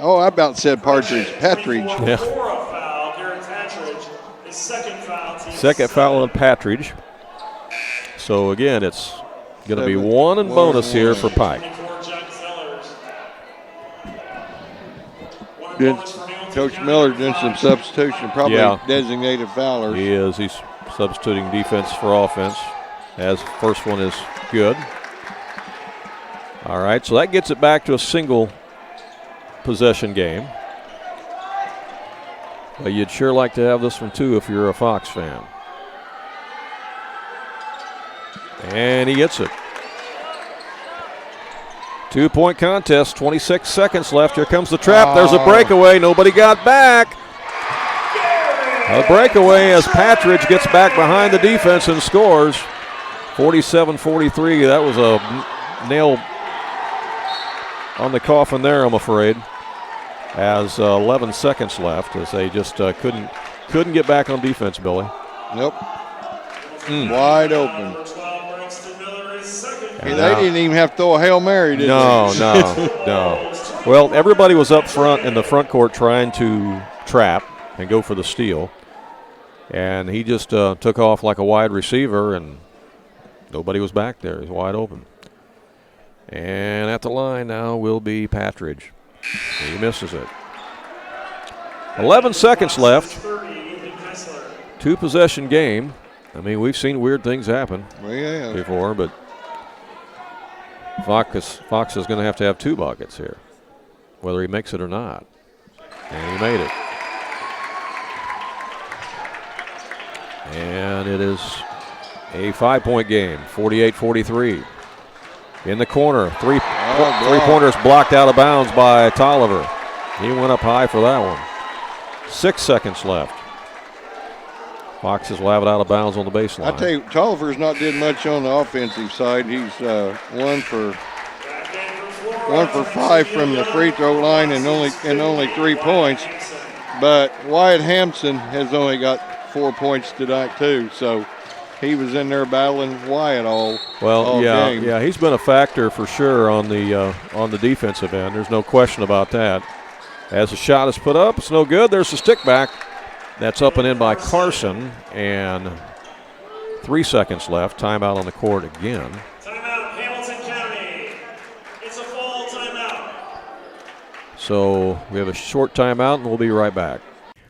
B: I about said Partridge. Patridge.
A: Yeah. Second foul on Patridge. So again, it's going to be 1 and bonus here for Pike.
B: Coach Miller's doing some substitution, probably designated foulers.
A: He is. He's substituting defense for offense, as first one is good. All right, so that gets it back to a single possession game. But you'd sure like to have this one too if you're a Fox fan. And he gets it. 2-point contest, 26 seconds left. Here comes the trap. There's a breakaway. Nobody got back. A breakaway as Patridge gets back behind the defense and scores. 47-43. That was a nail on the coffin there, I'm afraid. As 11 seconds left, as they just couldn't get back on defense, Billy.
B: Nope. Wide open. They didn't even have to throw a Hail Mary, did they?
A: No. Well, everybody was up front in the front court trying to trap and go for the steal. And he just took off like a wide receiver, and nobody was back there. He's wide open. And at the line now will be Patridge. He misses it. 11 seconds left. Two-possession game. I mean, we've seen weird things happen before, but Fox is going to have 2 buckets here, whether he makes it or not. And he made it. And it is a 5-point game, 48-43. In the corner, three-pointers blocked out of bounds by Tolliver. He went up high for that one. 6 seconds left. Foxes will have it out of bounds on the baseline.
B: I tell you, Tolliver's not did much on the offensive side. He's 1 for 5 from the free throw line and only 3 points. But Wyatt Hampson has only got 4 points tonight too. So he was in there battling Wyatt all game.
A: Yeah, he's been a factor for sure on the defensive end. There's no question about that. As the shot is put up, it's no good. There's the stick back. That's up and in by Carson, and 3 seconds left. Timeout on the court again.
F: Timeout, Hamilton County. It's a full timeout.
A: So we have a short timeout, and we'll be right back.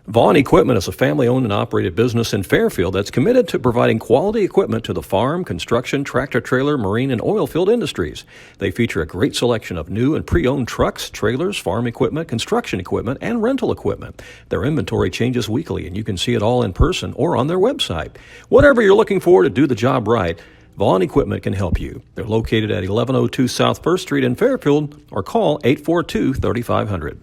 E: Vaughn Equipment is a family-owned and operated business in Fairfield that's committed to providing quality equipment to the farm, construction, tractor-trailer, marine, and oil field industries. They feature a great selection of new and pre-owned trucks, trailers, farm equipment, construction equipment, and rental equipment. Their inventory changes weekly, and you can see it all in person or on their website. Whatever you're looking for to do the job right, Vaughn Equipment can help you. They're located at 1102 South 1st Street in Fairfield, or call 842-3500.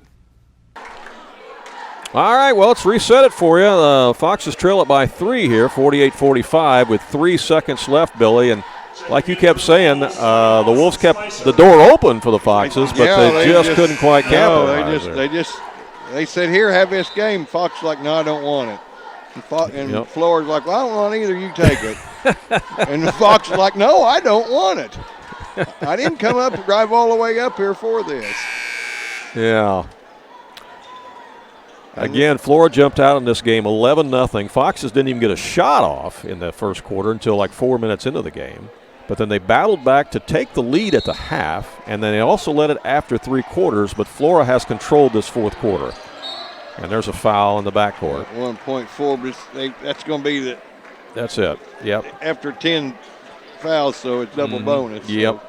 A: All right, well, let's reset it for you. The Foxes trail it by 3 here, 48-45, with 3 seconds left, Billy. And like you kept saying, the Wolves kept the door open for the Foxes, but they just couldn't quite capitalize.
B: They said, here, have this game. Fox was like, no, I don't want it. And Flora's like, well, I don't want it either. You take it. And the Fox was like, no, I don't want it. I didn't come up and drive all the way up here for this.
A: Yeah. Again, Flora jumped out in this game 11-0. Foxes didn't even get a shot off in the first quarter until like 4 minutes into the game. But then they battled back to take the lead at the half, and then they also led it after 3 quarters, but Flora has controlled this fourth quarter. And there's a foul in the backcourt.
B: 1.4, but that's going to be
A: That's it, yep.
B: After 10 fouls, so it's double bonus.
A: Yep.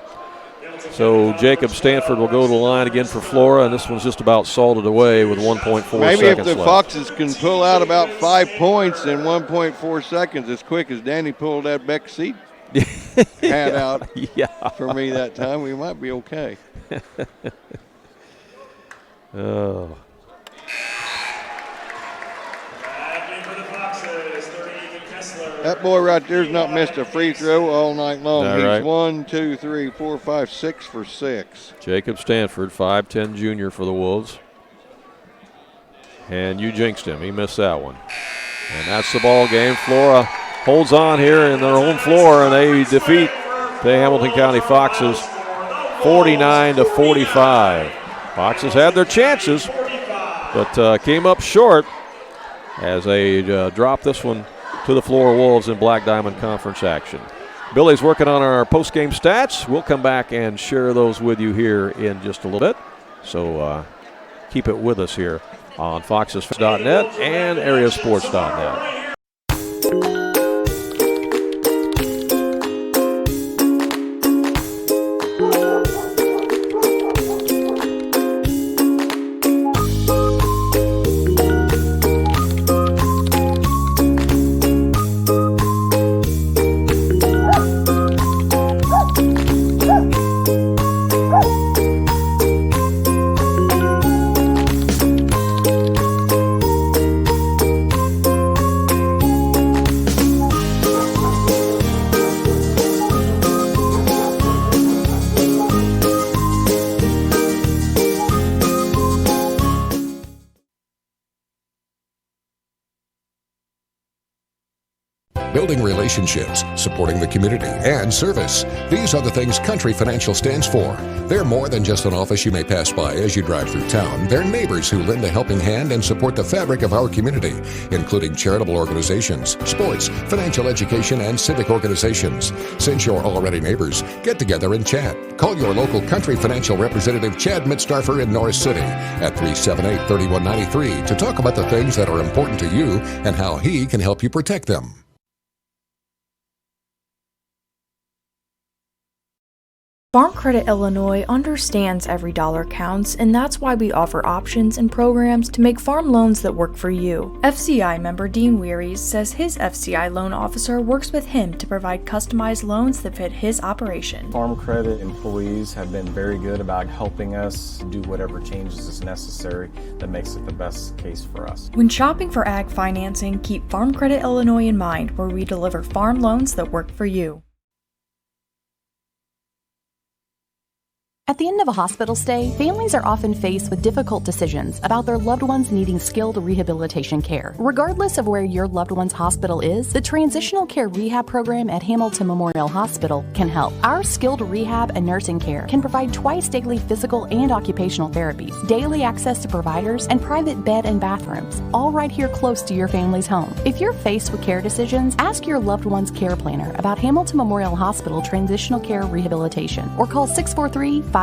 A: So Jacob Stanford will go to the line again for Flora, and this one's just about salted away with 1.4 seconds left.
B: Maybe if the Foxes can pull out about 5 points in 1.4 seconds as quick as Danny pulled that back seat hat out for me that time, we might be okay.
A: Oh.
B: That boy right there's not missed a free throw all night long. He's
A: right?
B: 1, 2, 3, 4, 5, 6 for 6.
A: Jacob Stanford, 5'10" junior for the Wolves. And you jinxed him. He missed that one. And that's the ball game. Flora holds on here in their own floor, and they defeat the Hamilton County Foxes 49-45. Foxes had their chances, but came up short as they dropped this one to the Flora Wolves in Black Diamond Conference action. Billy's working on our post-game stats. We'll come back and share those with you here in just a little bit. So keep it with us here on Foxes.net and AreaSports.net.
O: Building relationships, supporting the community, and service. These are the things Country Financial stands for. They're more than just an office you may pass by as you drive through town. They're neighbors who lend a helping hand and support the fabric of our community, including charitable organizations, sports, financial education, and civic organizations. Since you're already neighbors, get together and chat. Call your local Country Financial representative, Chad Mitstarfer in Norris City at 378-3193 to talk about the things that are important to you and how he can help you protect them.
P: Farm Credit Illinois understands every dollar counts, and that's why we offer options and programs to make farm loans that work for you. FCI member Dean Wearies says his FCI loan officer works with him to provide customized loans that fit his operation.
Q: Farm Credit employees have been very good about helping us do whatever changes is necessary that makes it the best case for us.
P: When shopping for ag financing, keep Farm Credit Illinois in mind, where we deliver farm loans that work for you.
R: At the end of a hospital stay, families are often faced with difficult decisions about their loved ones needing skilled rehabilitation care. Regardless of where your loved one's hospital is, the Transitional Care Rehab Program at Hamilton Memorial Hospital can help. Our skilled rehab and nursing care can provide twice daily physical and occupational therapies, daily access to providers, and private bed and bathrooms, all right here close to your family's home. If you're faced with care decisions, ask your loved one's care planner about Hamilton Memorial Hospital Transitional Care Rehabilitation or call 643-5824.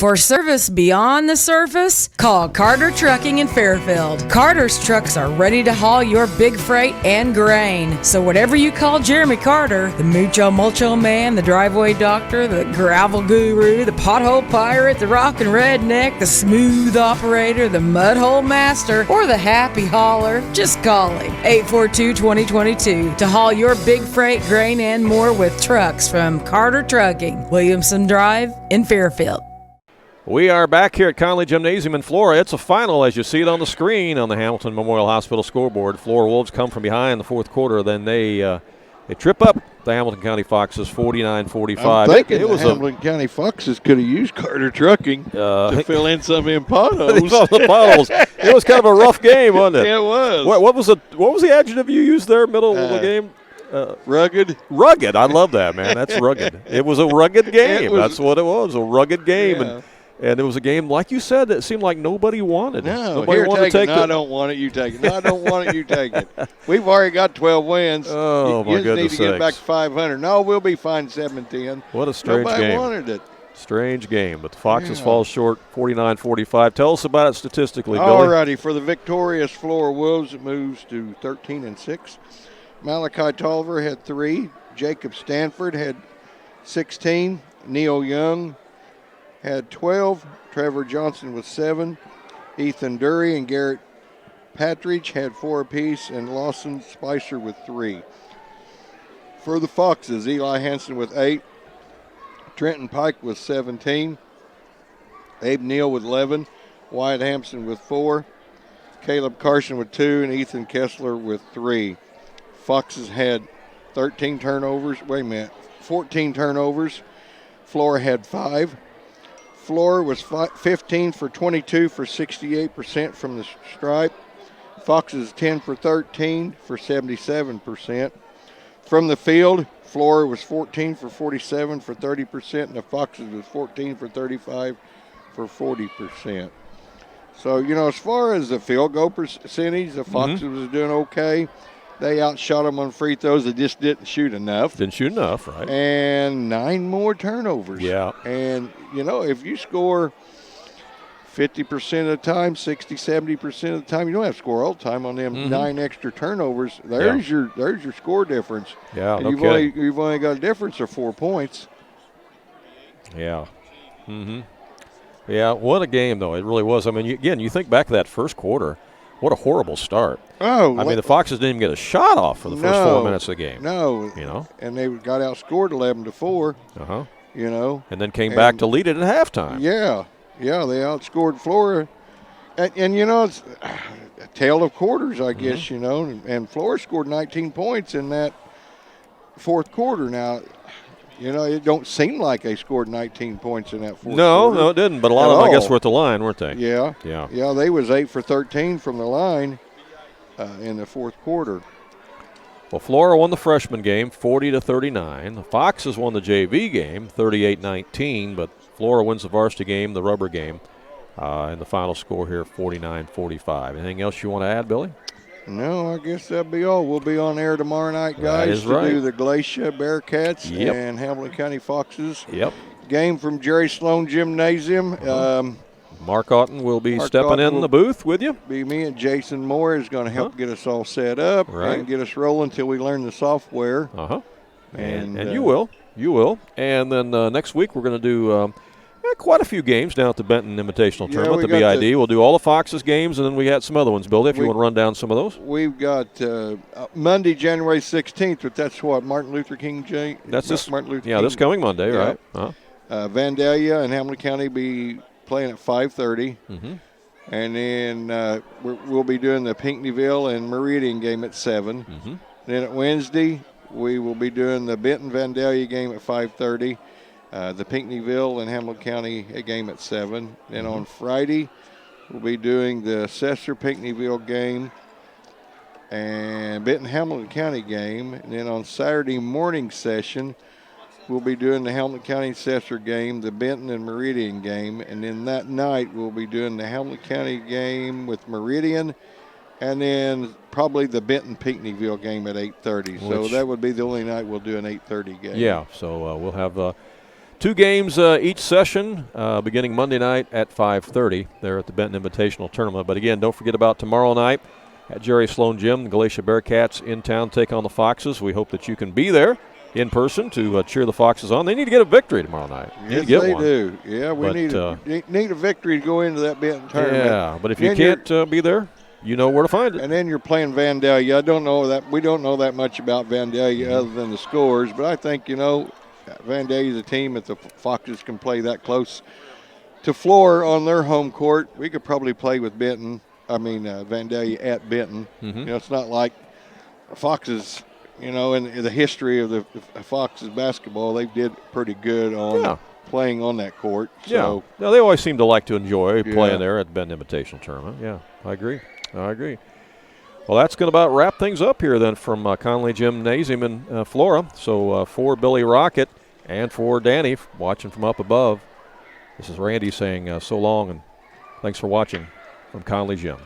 S: For service beyond the surface, call Carter Trucking in Fairfield. Carter's trucks are ready to haul your big freight and grain. So whatever you call Jeremy Carter, the Mucho Mulcho Man, the driveway doctor, the gravel guru, the pothole pirate, the rockin' redneck, the smooth operator, the mudhole master, or the happy hauler, just call him. 842-2022 to haul your big freight, grain, and more with trucks from Carter Trucking, Williamson Drive in Fairfield.
A: We are back here at Conley Gymnasium in Flora. It's a final as you see it on the screen on the Hamilton Memorial Hospital scoreboard. Flora Wolves come from behind in the fourth quarter. Then they trip up the Hamilton County Foxes 49-45.
B: I'm thinking the Hamilton County Foxes could have used Carter Trucking to fill in some of them potholes.
A: It was kind of a rough game, wasn't it?
B: Yeah, it was.
A: What was the adjective you used there, middle of the game?
B: Rugged.
A: Rugged. I love that, man. That's rugged. It was a rugged game. That's what it was, a rugged game.
B: Yeah.
A: And it was a game, like you said, that seemed like nobody wanted.
B: No,
A: nobody
B: here,
A: wanted to take
B: it. No, I don't want it. You take it. No, I don't want it. You take it. We've already got 12 wins.
A: Oh, my
B: you
A: goodness
B: need to get
A: sakes.
B: back to 500. No, we'll be fine 7-10.
A: What a strange
B: Nobody
A: game.
B: wanted it.
A: Strange game, but the Foxes fall short 49-45. Tell us about it statistically, Billy.
B: All righty. For the victorious Flora Wolves, it moves to 13-6. Malachi Tolliver had 3. Jacob Stanford had 16. Neil Young had 12. Trevor Johnson with 7. Ethan Dury and Garrett Patridge had 4 apiece, and Lawson Spicer with 3. For the Foxes, Eli Hansen with 8. Trenton Pike with 17. Abe Neal with 11. Wyatt Hampson with 4. Caleb Carson with 2, and Ethan Kessler with 3. Foxes had 13 turnovers. 14 turnovers. Flora had 5. Flora was 15 for 22 for 68% from the stripe. Foxes 10 for 13 for 77%. From the field, Flora was 14 for 47 for 30%, and the Foxes was 14 for 35 for 40%. So, as far as the field goal percentage, the Foxes was doing okay. They outshot them on free throws. They just didn't shoot enough.
A: Didn't shoot enough, right?
B: And 9 more turnovers.
A: Yeah.
B: And, if you score 50% of the time, 60, 70% of the time, you don't have to score all the time on them 9 extra turnovers. There's your score difference.
A: Yeah,
B: and you've only got a difference of 4 points.
A: Yeah. Yeah, what a game, though. It really was. I mean, you think back to that first quarter. What a horrible start.
B: Oh,
A: I mean, the Foxes didn't even get a shot off for the first 4 minutes of the game.
B: No. And they got outscored 11-4. And
A: then came back to lead it at halftime.
B: Yeah. Yeah, they outscored Flora. And it's a tale of quarters, I guess, And Flora scored 19 points in that fourth quarter. Now, it don't seem like they scored 19 points in that fourth quarter.
A: No, it didn't. But a lot of them, I guess, were at the line, weren't they?
B: Yeah. Yeah, they was 8 for 13 from the line in the fourth quarter.
A: Well, Flora won the freshman game 40-39. The Foxes won the JV game 38-19, but Flora wins the varsity game, the rubber game, and the final score here 49-45. Anything else you want to add, Billy?
B: No, I guess that'll be all. We'll be on air tomorrow night, guys,
A: That is right.
B: do the Glacier Bearcats and Hamilton County Foxes.
A: Yep.
B: Game from Jerry Sloan Gymnasium.
A: Mark Otten will be stepping in the booth with you.
B: Be me, and Jason Moore is going to help get us all set up and get us rolling until we learn the software.
A: And you will. You will. And then next week we're going to do quite a few games down at the Benton Invitational Tournament, the BID. We'll do all the Foxes games, and then we got some other ones, Billy, if you want to run down some of those.
B: We've got Monday, January 16th, but that's what, Martin Luther King Day?
A: That's this,
B: Martin Luther King.
A: this coming Monday, right?
B: Vandalia and Hamilton County be playing at 5:30. And then we'll be doing the Pinckneyville and Meridian game at 7. Then at Wednesday, we will be doing the Benton-Vandalia game at 5:30. The Pinckneyville and Hamilton County game at 7. Then on Friday, we'll be doing the Cessna-Pinckneyville game and Benton-Hamilton County game. And then on Saturday morning session, we'll be doing the Hamilton County Cessna game, the Benton and Meridian game. And then that night, we'll be doing the Hamilton County game with Meridian, and then probably the Benton-Pinckneyville game at 8:30. So that would be the only night we'll do an 8:30 game.
A: Yeah, so we'll have 2 games each session, beginning Monday night at 5:30 there at the Benton Invitational Tournament. But again, don't forget about tomorrow night at Jerry Sloan Gym. The Galatia Bearcats in town take on the Foxes. We hope that you can be there in person to cheer the Foxes on. They need to get a victory tomorrow night.
B: Yes, they do. Yeah, we need a victory to go into that Benton tournament.
A: Yeah, but if you can't be there, you know where to find it.
B: And then you're playing Vandalia. We don't know that much about Vandalia other than the scores, but I think, Vandalia is a team that the Foxes can play that close to Flora on their home court. We could probably play with Vandalia at Benton.
A: Mm-hmm.
B: It's not like Foxes, in the history of the Foxes basketball, they did pretty good on playing on that court. So,
A: yeah, they always seem to like to enjoy playing there at the Benton Invitational Tournament. Yeah, I agree. Well, that's going to about wrap things up here then from Conley Gymnasium in Flora. So for Billy Rockett and for Danny watching from up above, this is Randy saying so long and thanks for watching from Conley Gym.